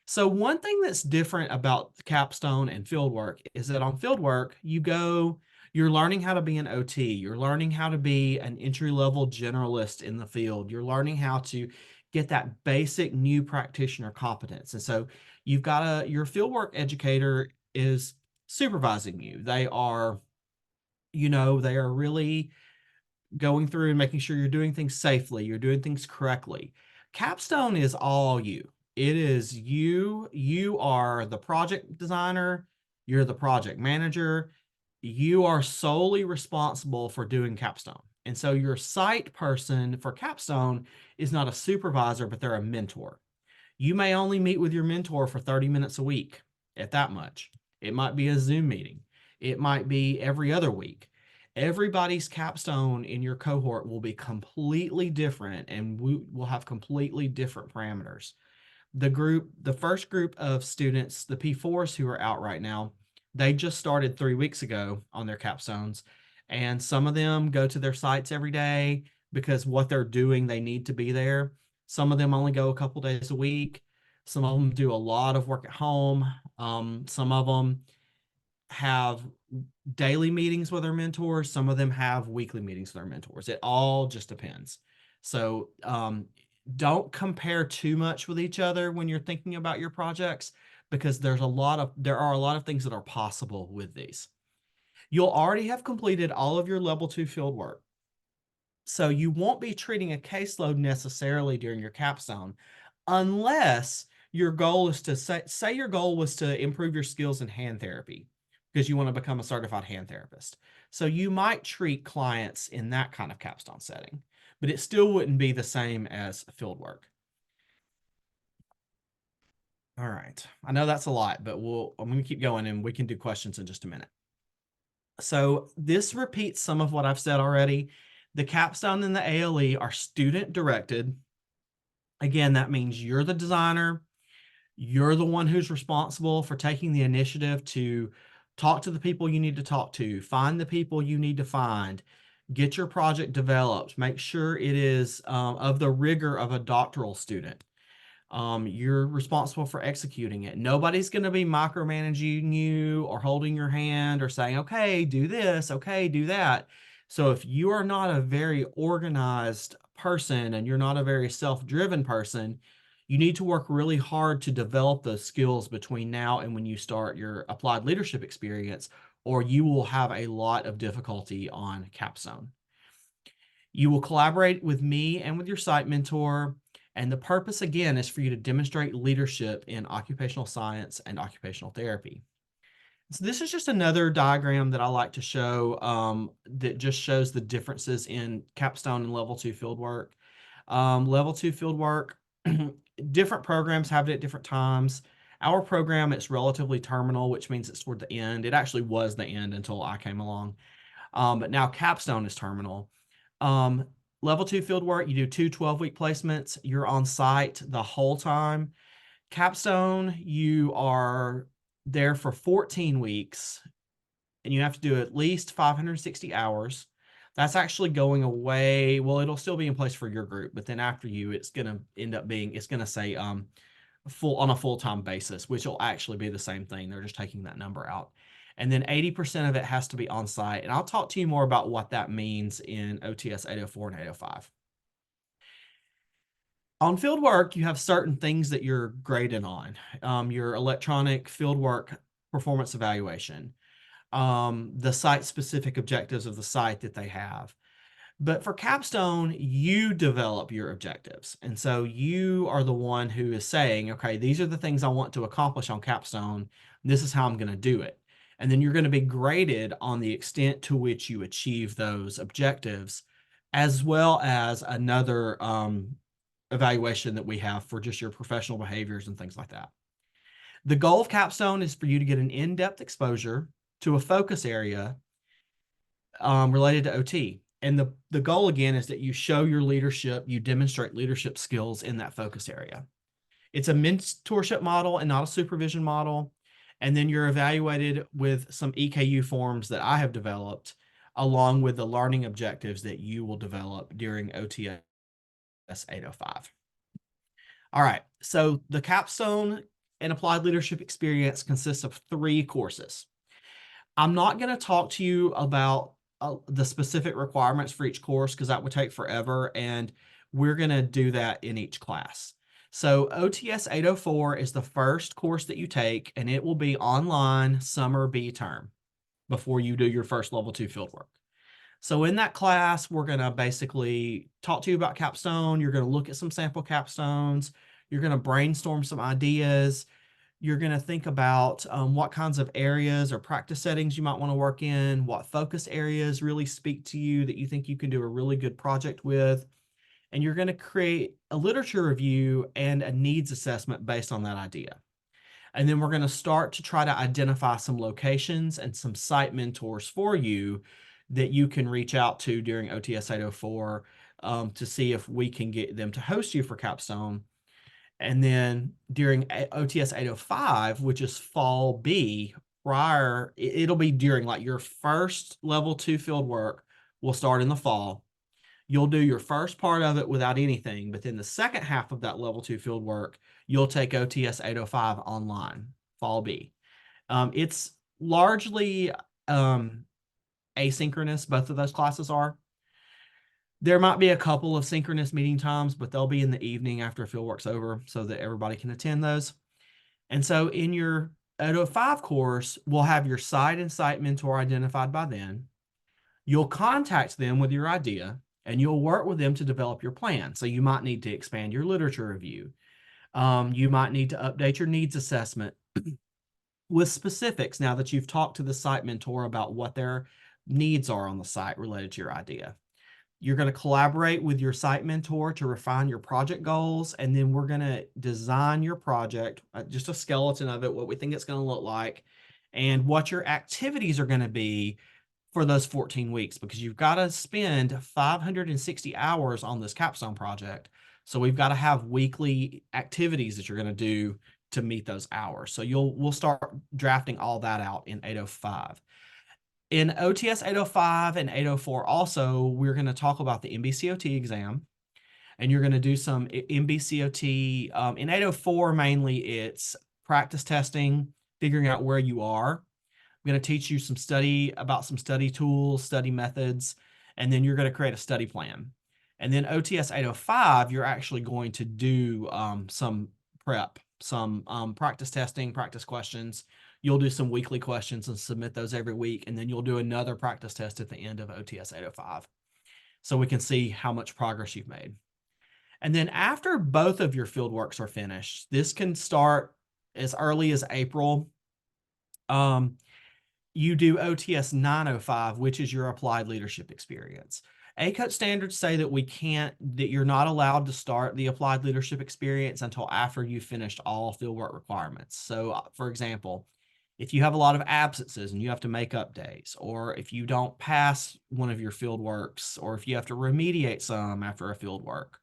So one thing that's different about capstone and fieldwork is that on fieldwork, you're learning how to be an OT, you're learning how to be an entry-level generalist in the field, you're learning how to get that basic new practitioner competence. And so your fieldwork educator is supervising you. They are really going through and making sure you're doing things safely, you're doing things correctly. Capstone is all you. It is you. You are the project designer, you're the project manager. You are solely responsible for doing capstone. And so your site person for capstone is not a supervisor, but they're a mentor. You may only meet with your mentor for 30 minutes a week, at that much. It might be a Zoom meeting. It might be every other week. Everybody's capstone in your cohort will be completely different, and we will have completely different parameters. The first group of students, the P4s who are out right now, they just started 3 weeks ago on their capstones, and some of them go to their sites every day because what they're doing, they need to be there. Some of them only go a couple days a week. Some of them do a lot of work at home. Some of them have daily meetings with their mentors. Some of them have weekly meetings with their mentors. It all just depends. So don't compare too much with each other when you're thinking about your projects, because there are a lot of things that are possible with these. You'll already have completed all of your level 2 field work. So you won't be treating a caseload necessarily during your capstone, unless your goal is to say your goal was to improve your skills in hand therapy because you want to become a certified hand therapist. So you might treat clients in that kind of capstone setting, but it still wouldn't be the same as field work. All right. I know that's a lot, but I'm going to keep going and we can do questions in just a minute. So this repeats some of what I've said already. The capstone and the ALE are student directed. Again, that means you're the designer. You're the one who's responsible for taking the initiative to talk to the people you need to talk to, find the people you need to find, get your project developed, make sure it is of the rigor of a doctoral student. You're responsible for executing it. Nobody's going to be micromanaging you or holding your hand or saying, okay, do this, okay, do that. So if you are not a very organized person and you're not a very self-driven person, you need to work really hard to develop those skills between now and when you start your applied leadership experience, or you will have a lot of difficulty on capstone. You will collaborate with me and with your site mentor. And the purpose, again, is for you to demonstrate leadership in occupational science and occupational therapy. So this is just another diagram that I like to show that just shows the differences in capstone and level 2 fieldwork. Level 2 fieldwork, different programs have it at different times. Our program, it's relatively terminal, which means it's toward the end. It actually was the end until I came along. But now capstone is terminal. Level 2 field work, you do 2 12-week placements. You're on site the whole time. Capstone, you are there for 14 weeks and you have to do at least 560 hours. That's actually going away. Well, it'll still be in place for your group, but then after you, it's going to end up being, it's going to say on a full-time basis, which will actually be the same thing. They're just taking that number out. And then 80% of it has to be on site. And I'll talk to you more about what that means in OTS 804 and 805. On field work, you have certain things that you're graded on. Your electronic fieldwork performance evaluation, the site-specific objectives of the site that they have. But for capstone, you develop your objectives. And so you are the one who is saying, okay, these are the things I want to accomplish on capstone. This is how I'm going to do it. And then you're going to be graded on the extent to which you achieve those objectives, as well as another evaluation that we have for just your professional behaviors and things like that. The goal of capstone is for you to get an in-depth exposure to a focus area related to OT. And the goal, again, is that you show your leadership, you demonstrate leadership skills in that focus area. It's a mentorship model and not a supervision model. And then you're evaluated with some EKU forms that I have developed, along with the learning objectives that you will develop during OTS 805. All right, so the capstone and applied leadership experience consists of 3 courses. I'm not going to talk to you about the specific requirements for each course because that would take forever, and we're going to do that in each class. So OTS 804 is the first course that you take, and it will be online summer B term before you do your first level 2 fieldwork. So in that class, we're going to basically talk to you about capstone. You're going to look at some sample capstones. You're going to brainstorm some ideas. You're going to think about what kinds of areas or practice settings you might want to work in, what focus areas really speak to you that you think you can do a really good project with. And you're going to create a literature review and a needs assessment based on that idea. And then we're going to start to try to identify some locations and some site mentors for you that you can reach out to during OTS 804 to see if we can get them to host you for Capstone. And then during OTS 805, which is fall B, it'll be during like your first level 2 field work will start in the fall. You'll do your first part of it without anything, but then the second half of that level 2 field work, you'll take OTS 805 online, fall B. It's largely asynchronous, both of those classes are. There might be a couple of synchronous meeting times, but they'll be in the evening after fieldwork's over so that everybody can attend those. And so in your 805 course, we'll have your site and site mentor identified by then. You'll contact them with your idea and you'll work with them to develop your plan. So you might need to expand your literature review. You might need to update your needs assessment with specifics now that you've talked to the site mentor about what their needs are on the site related to your idea. You're going to collaborate with your site mentor to refine your project goals, and then we're going to design your project, just a skeleton of it, what we think it's going to look like, and what your activities are going to be for those 14 weeks, because you've got to spend 560 hours on this capstone project. So we've got to have weekly activities that you're going to do to meet those hours. So we'll start drafting all that out in 805. In OTS 805 and 804 also, we're going to talk about the MBCOT exam, and you're going to do some MBCOT. In 804, mainly it's practice testing, figuring out where you are. I'm going to teach you some study tools, study methods, and then you're going to create a study plan. And then OTS 805, you're actually going to do some prep, some practice testing, practice questions. You'll do some weekly questions and submit those every week. And then you'll do another practice test at the end of OTS 805. So we can see how much progress you've made. And then after both of your field works are finished, this can start as early as April. You do OTS 905, which is your applied leadership experience. ACOT standards say that you're not allowed to start the applied leadership experience until after you've finished all fieldwork requirements. So, for example, if you have a lot of absences and you have to make up days, or if you don't pass one of your field works, or if you have to remediate some after a field work,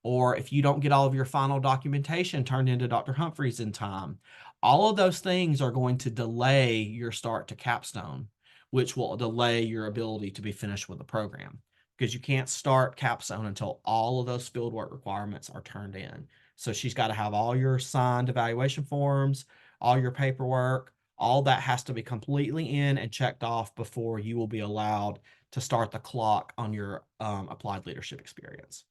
or if you don't get all of your final documentation turned into Dr. Humphreys in time, all of those things are going to delay your start to Capstone, which will delay your ability to be finished with the program, because you can't start Capstone until all of those fieldwork requirements are turned in. So she's got to have all your signed evaluation forms, all your paperwork, all that has to be completely in and checked off before you will be allowed to start the clock on your applied leadership experience.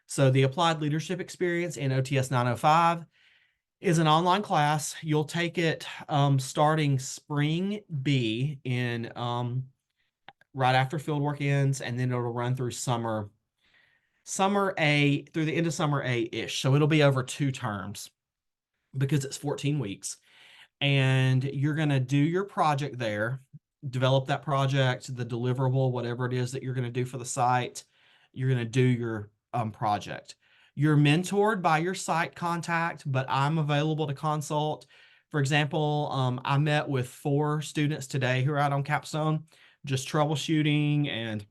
So the applied leadership experience in OTS 905 is an online class. You'll take it starting spring B in right after fieldwork ends, and then it'll run through summer A through the end of summer A-ish. So it'll be over 2 terms because it's 14 weeks. And you're going to do your project there, develop that project, the deliverable, whatever it is that you're going to do for the site. You're going to do your project. You're mentored by your site contact, but I'm available to consult. For example, I met with 4 students today who are out on Capstone, just troubleshooting and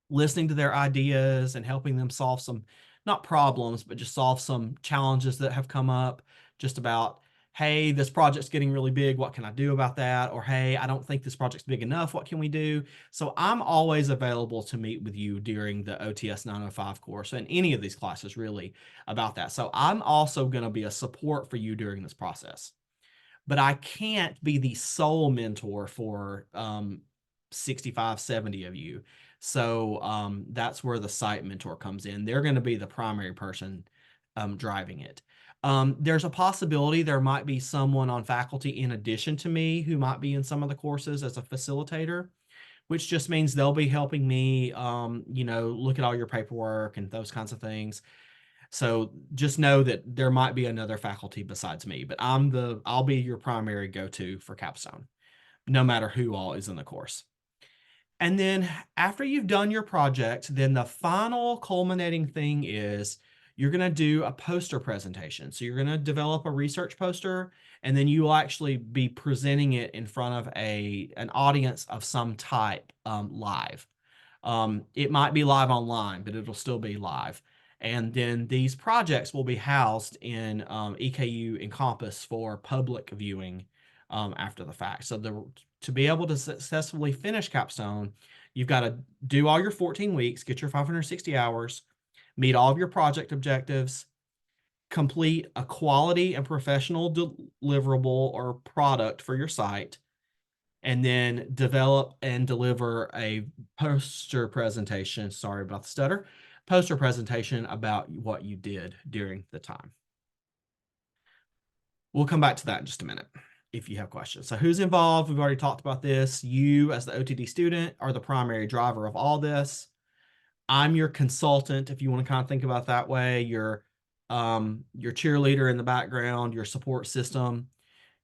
listening to their ideas and helping them solve some, not problems, but just solve some challenges that have come up just about, hey, this project's getting really big. What can I do about that? Or, hey, I don't think this project's big enough. What can we do? So I'm always available to meet with you during the OTS 905 course and any of these classes really about that. So I'm also going to be a support for you during this process. But I can't be the sole mentor for 65, 70 of you. So that's where the site mentor comes in. They're going to be the primary person driving it. There's a possibility there might be someone on faculty in addition to me who might be in some of the courses as a facilitator, which just means they'll be helping me, look at all your paperwork and those kinds of things. So just know that there might be another faculty besides me, but I'll be your primary go-to for Capstone, no matter who all is in the course. And then after you've done your project, then the final culminating thing is you're going to do a poster presentation. So you're going to develop a research poster, and then you will actually be presenting it in front of an audience of some type live. It might be live online, but it'll still be live. And then these projects will be housed in EKU Encompass for public viewing after the fact. So to be able to successfully finish Capstone, you've got to do all your 14 weeks, get your 560 hours, meet all of your project objectives, complete a quality and professional deliverable or product for your site, and then develop and deliver a poster presentation. Sorry about the stutter. Poster presentation about what you did during the time. We'll come back to that in just a minute if you have questions. So who's involved? We've already talked about this. You as the OTD student are the primary driver of all this. I'm your consultant, if you want to kind of think about it that way. Your cheerleader in the background, your support system.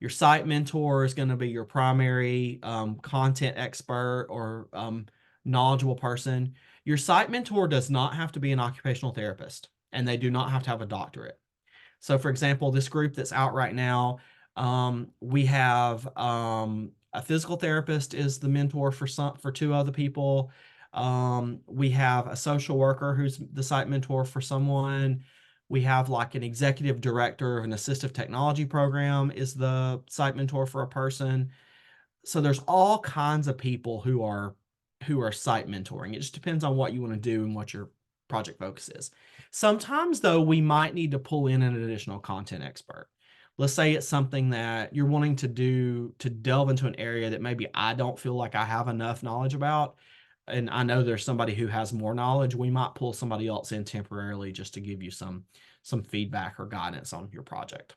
Your site mentor is going to be your primary content expert or knowledgeable person. Your site mentor does not have to be an occupational therapist, and they do not have to have a doctorate. So, for example, this group that's out right now, we have a physical therapist is the mentor for two other people. We have a social worker who's the site mentor for someone. We have like an executive director of an assistive technology program is the site mentor for a person. So there's all kinds of people who are site mentoring. It just depends on what you want to do and what your project focus is. Sometimes though, we might need to pull in an additional content expert. Let's say it's something that you're wanting to do to delve into an area that maybe I don't feel like I have enough knowledge about. And I know there's somebody who has more knowledge. We might pull somebody else in temporarily just to give you some feedback or guidance on your project.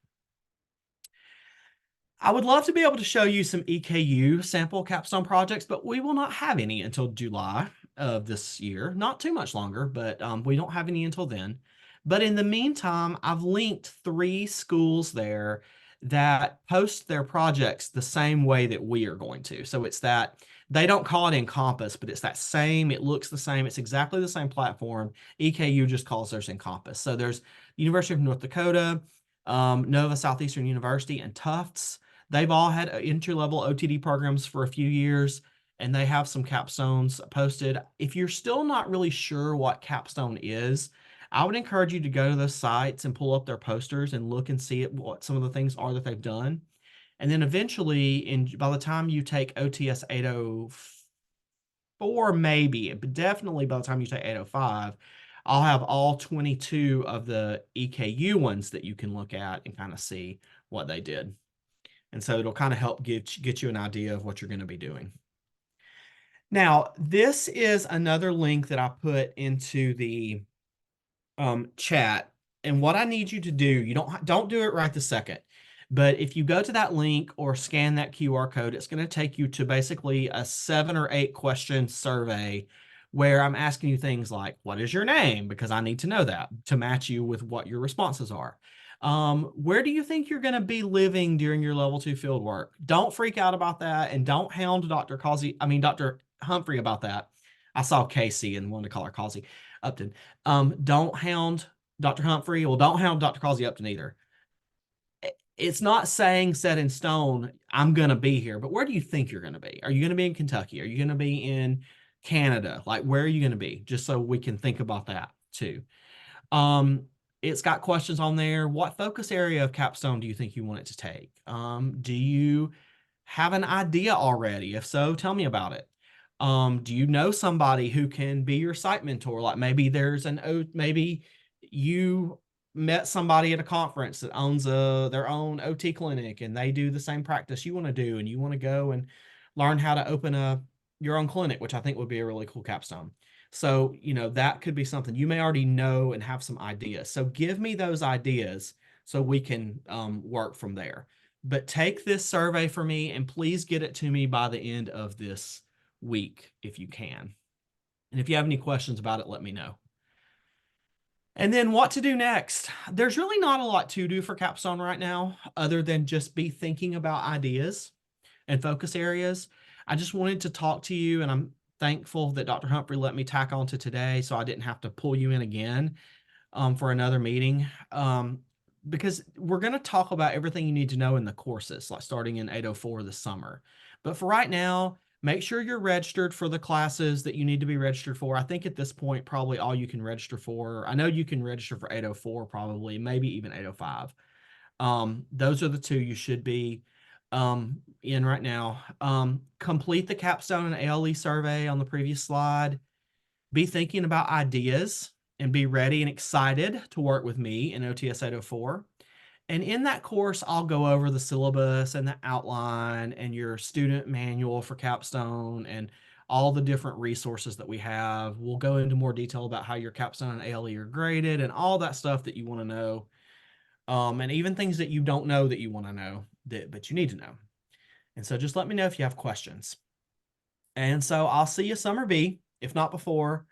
I would love to be able to show you some EKU sample capstone projects, but we will not have any until July of this year. Not too much longer, but we don't have any until then. But in the meantime, I've linked 3 schools there that post their projects the same way that we are going to. So it's that they don't call it Encompass, but it's that same, it looks the same, it's exactly the same platform. EKU just calls theirs Encompass. So there's University of North Dakota, Nova Southeastern University, and Tufts. They've all had entry-level OTD programs for a few years, and they have some capstones posted. If you're still not really sure what capstone is, I would encourage you to go to those sites and pull up their posters and look and see what some of the things are that they've done. And then eventually, by the time you take OTS 804, maybe, but definitely by the time you take 805, I'll have all 22 of the EKU ones that you can look at and kind of see what they did. And so it'll kind of help get you an idea of what you're going to be doing. Now, this is another link that I put into the chat. And what I need you to do, you don't do it right this second. But if you go to that link or scan that QR code, it's going to take you to basically a 7 or 8 question survey where I'm asking you things like, what is your name? Because I need to know that to match you with what your responses are. Where do you think you're going to be living during your level 2 field work? Don't freak out about that, and don't hound Dr. Humphrey about that. I saw Casey and wanted to call her Causey Upton. Don't hound Dr. Humphrey. Well, don't hound Dr. Causey Upton either. It's not saying set in stone, I'm going to be here, but where do you think you're going to be? Are you going to be in Kentucky? Are you going to be in Canada? Like, where are you going to be? Just so we can think about that too. It's got questions on there. What focus area of capstone do you think you want it to take? Do you have an idea already? If so, tell me about it. Do you know somebody who can be your site mentor? Like maybe maybe you met somebody at a conference that owns their own OT clinic and they do the same practice you want to do, and you want to go and learn how to open your own clinic, which I think would be a really cool capstone. So, that could be something you may already know and have some ideas. So give me those ideas so we can work from there. But take this survey for me and please get it to me by the end of this week if you can. And if you have any questions about it, let me know. And then what to do next? There's really not a lot to do for capstone right now other than just be thinking about ideas and focus areas. I just wanted to talk to you, and I'm thankful that Dr. Humphrey let me tack on to today so I didn't have to pull you in again. for another meeting. Because we're going to talk about everything you need to know in the courses, like starting in 804 this summer. But for right now, make sure you're registered for the classes that you need to be registered for. I think at this point, probably all you can register for. I know you can register for 804 probably, maybe even 805. Those are the two you should be in right now. Complete the Capstone and ALE survey on the previous slide. Be thinking about ideas and be ready and excited to work with me in OTS 804. And in that course, I'll go over the syllabus and the outline and your student manual for Capstone and all the different resources that we have. We'll go into more detail about how your Capstone and ALE are graded and all that stuff that you want to know. And even things that you don't know that you want to know, but you need to know. And so just let me know if you have questions. And so I'll see you summer B, if not before,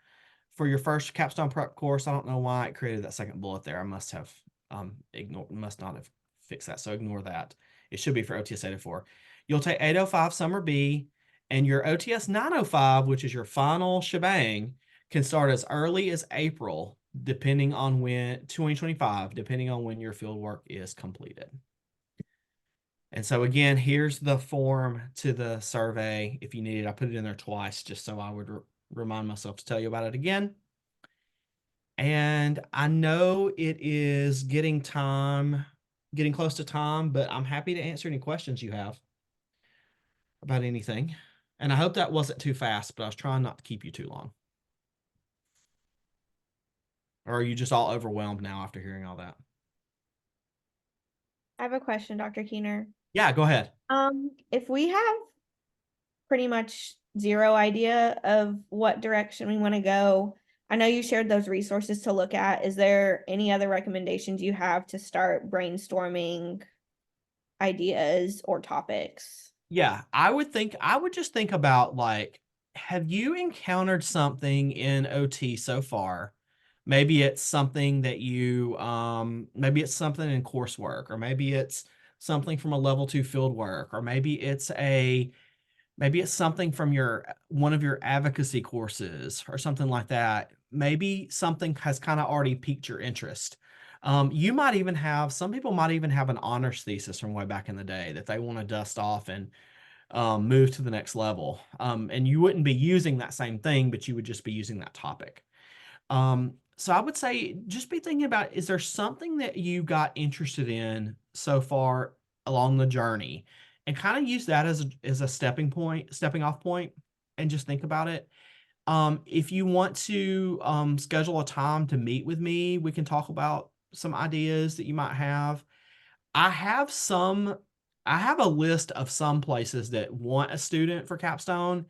for your first Capstone prep course. I don't know why it created that second bullet there. I must not have fixed that. So ignore that. It should be for OTS 804. You'll take 805 summer B, and your OTS 905, which is your final shebang, can start as early as April, depending on when 2025, depending on when your field work is completed. And so again, here's the form to the survey. If you need it, I put it in there twice just so I would remind myself to tell you about it again. And I know it is getting close to time, but I'm happy to answer any questions you have about anything. And I hope that wasn't too fast, but I was trying not to keep you too long. Or are you just all overwhelmed now after hearing all that? I have a question, Dr. Keener. Yeah, go ahead. If we have pretty much zero idea of what direction we want to go, I know you shared those resources to look at. Is there any other recommendations you have to start brainstorming ideas or topics? Yeah, I would just think about, like, have you encountered something in OT so far? Maybe it's something that you, maybe it's something in coursework, or maybe it's something from a level 2 field work, or maybe it's something from one of your advocacy courses or something like that. Maybe something has kind of already piqued your interest. Some people might even have an honors thesis from way back in the day that they want to dust off and move to the next level. And you wouldn't be using that same thing, but you would just be using that topic. So I would say just be thinking about, is there something that you got interested in so far along the journey? And kind of use that as a stepping off point, and just think about it. If you want to schedule a time to meet with me, we can talk about some ideas that you might have. I have a list of some places that want a student for Capstone.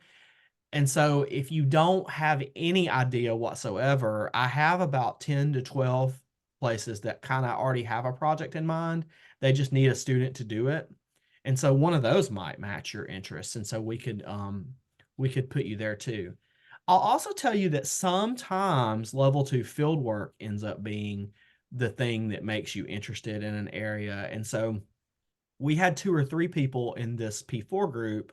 And so if you don't have any idea whatsoever, I have about 10 to 12 places that kind of already have a project in mind. They just need a student to do it. And so one of those might match your interests. And so we could put you there too. I'll also tell you that sometimes level 2 field work ends up being the thing that makes you interested in an area. And so we had 2 or 3 people in this P4 group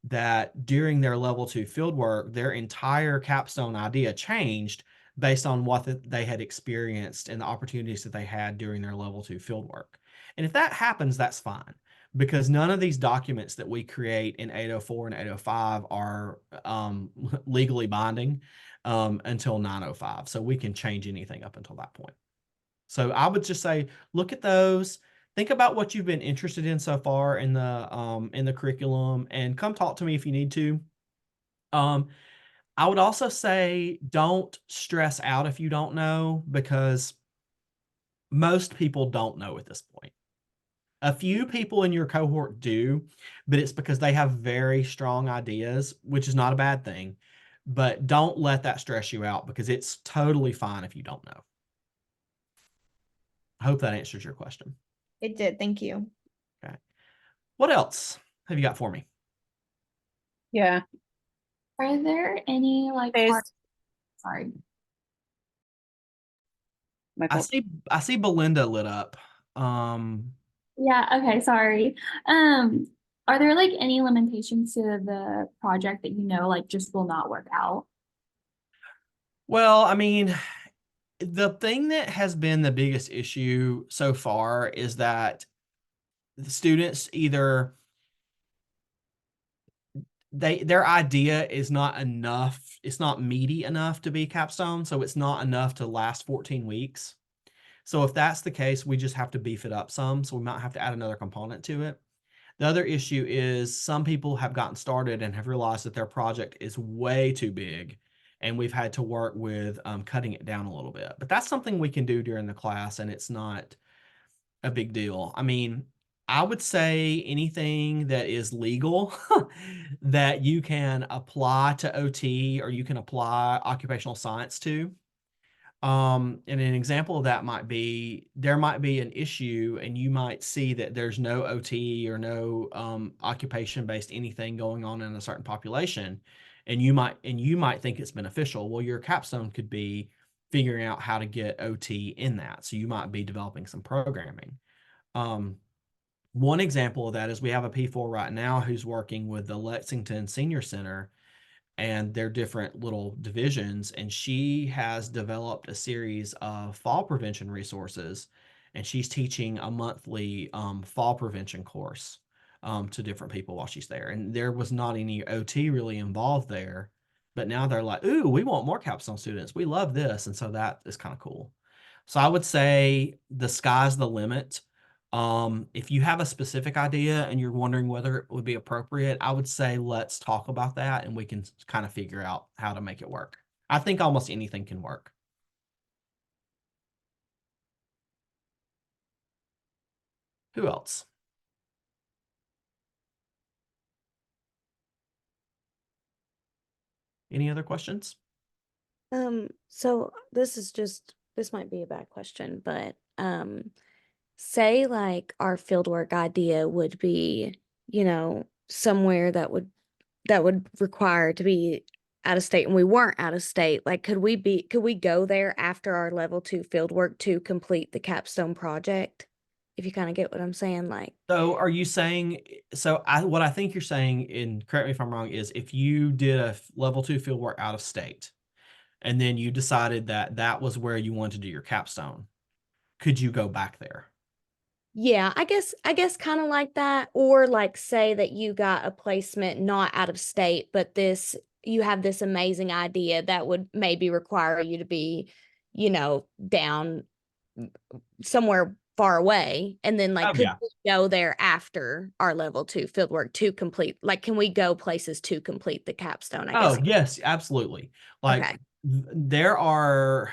that during their level 2 field work, their entire Capstone idea changed based on what they had experienced and the opportunities that they had during their level 2 field work. And if that happens, that's fine, because none of these documents that we create in 804 and 805 are legally binding until 905. So we can change anything up until that point. So I would just say, look at those. Think about what you've been interested in so far in the curriculum, and come talk to me if you need to. I would also say don't stress out if you don't know, because most people don't know at this point. A few people in your cohort do, but it's because they have very strong ideas, which is not a bad thing. But don't let that stress you out, because it's totally fine if you don't know. I hope that answers your question. It did. Thank you. Okay. What else have you got for me? Yeah. Are there any sorry. I see Belinda lit up. Yeah, okay, sorry. Are there like any limitations to the project that like just will not work out? Well, I mean, The thing that has been the biggest issue so far is that the students either their idea is not enough, it's not meaty enough to be capstone, so it's not enough to last 14 weeks. So if that's the case, we just have to beef it up some, so we might have to add another component to it. The other issue is some people have gotten started and have realized that their project is way too big, and we've had to work with cutting it down a little bit. But that's something we can do during the class, and it's not a big deal. I mean, I would say anything that is legal that you can apply to OT or you can apply occupational science to. And an example of that might be there might be an issue, and you might see that there's no OT or no occupation-based anything going on in a certain population, and you might think it's beneficial. Well, your capstone could be figuring out how to get OT in that. So you might be developing some programming. One example of that is we have a P4 right now who's working with the Lexington Senior Center and their different little divisions. And she has developed a series of fall prevention resources. And she's teaching a monthly fall prevention course to different people while she's there. And there was not any OT really involved there. But now they're like, ooh, we want more capstone students. We love this. And so that is kind of cool. So I would say the sky's the limit. If you have a specific idea and you're wondering whether it would be appropriate, I would say let's talk about that and we can kind of figure out how to make it work. I think almost anything can work. Who else? Any other questions? So this might be a bad question, but say like our fieldwork idea would be, somewhere that would require to be out of state and we weren't out of state. Like could we go there after our level 2 fieldwork to complete the capstone project? If you kind of get what I'm saying, like So are you saying, what I think you're saying, and correct me if I'm wrong, is if you did a level 2 fieldwork out of state and then you decided that that was where you wanted to do your capstone, could you go back there? yeah, I guess kind of like that, or like say that you got a placement not out of state, but you have this amazing idea that would maybe require you to be, down somewhere far away, and then like Oh, could yeah. we go there after our level 2 fieldwork to complete? Like, can we go places to complete the capstone? I guess. Oh, yes, absolutely. Like Okay. there are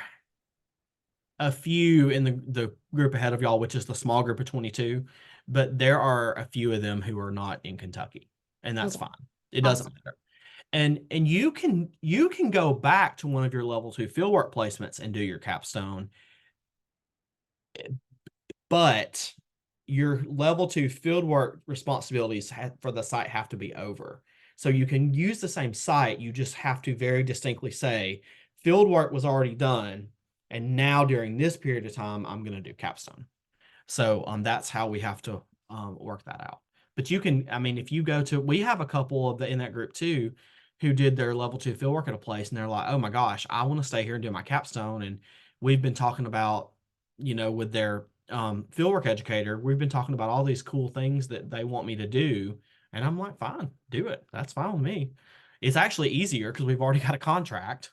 a few in the group ahead of y'all, which is the small group of 22, but there are a few of them who are not in Kentucky, and that's Okay. fine. It doesn't Awesome. matter. And you can go back to one of your level 2 fieldwork placements and do your capstone, but your level 2 fieldwork responsibilities for the site have to be over. So you can use the same site, you just have to very distinctly say, fieldwork was already done, and now during this period of time, I'm going to do capstone. So that's how we have to work that out. But you can, I mean, if you go to, we have a couple of in that group too, who did their level 2 fieldwork at a place, and they're like, oh my gosh, I want to stay here and do my capstone. And we've been talking about, with their fieldwork educator, we've been talking about all these cool things that they want me to do. And I'm like, fine, do it. That's fine with me. It's actually easier because we've already got a contract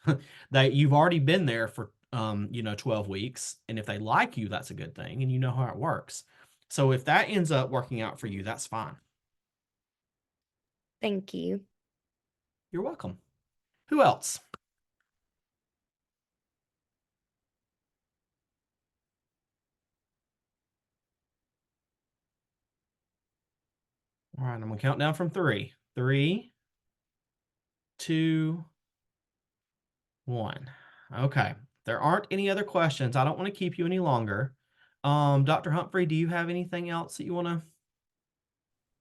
that you've already been there for 12 weeks. And if they like you, that's a good thing. And you know how it works. So if that ends up working out for you, that's fine. Thank you. You're welcome. Who else? All right, I'm gonna count down from 3. 3, 2, 1. Okay. There aren't any other questions. I don't want to keep you any longer. Dr. Humphrey, do you have anything else that you want to?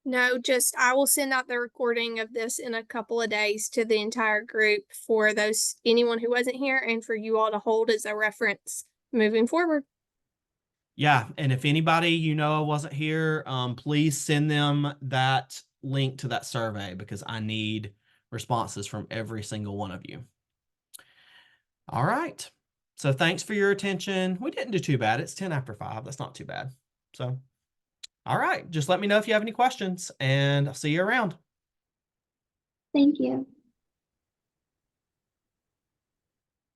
No, just I will send out the recording of this in a couple of days to the entire group for anyone who wasn't here and for you all to hold as a reference moving forward. Yeah, and if anybody wasn't here, please send them that link to that survey because I need responses from every single one of you. All right. So thanks for your attention. We didn't do too bad. It's 10 after 5. That's not too bad. So, all right. Just let me know if you have any questions, and I'll see you around. Thank you.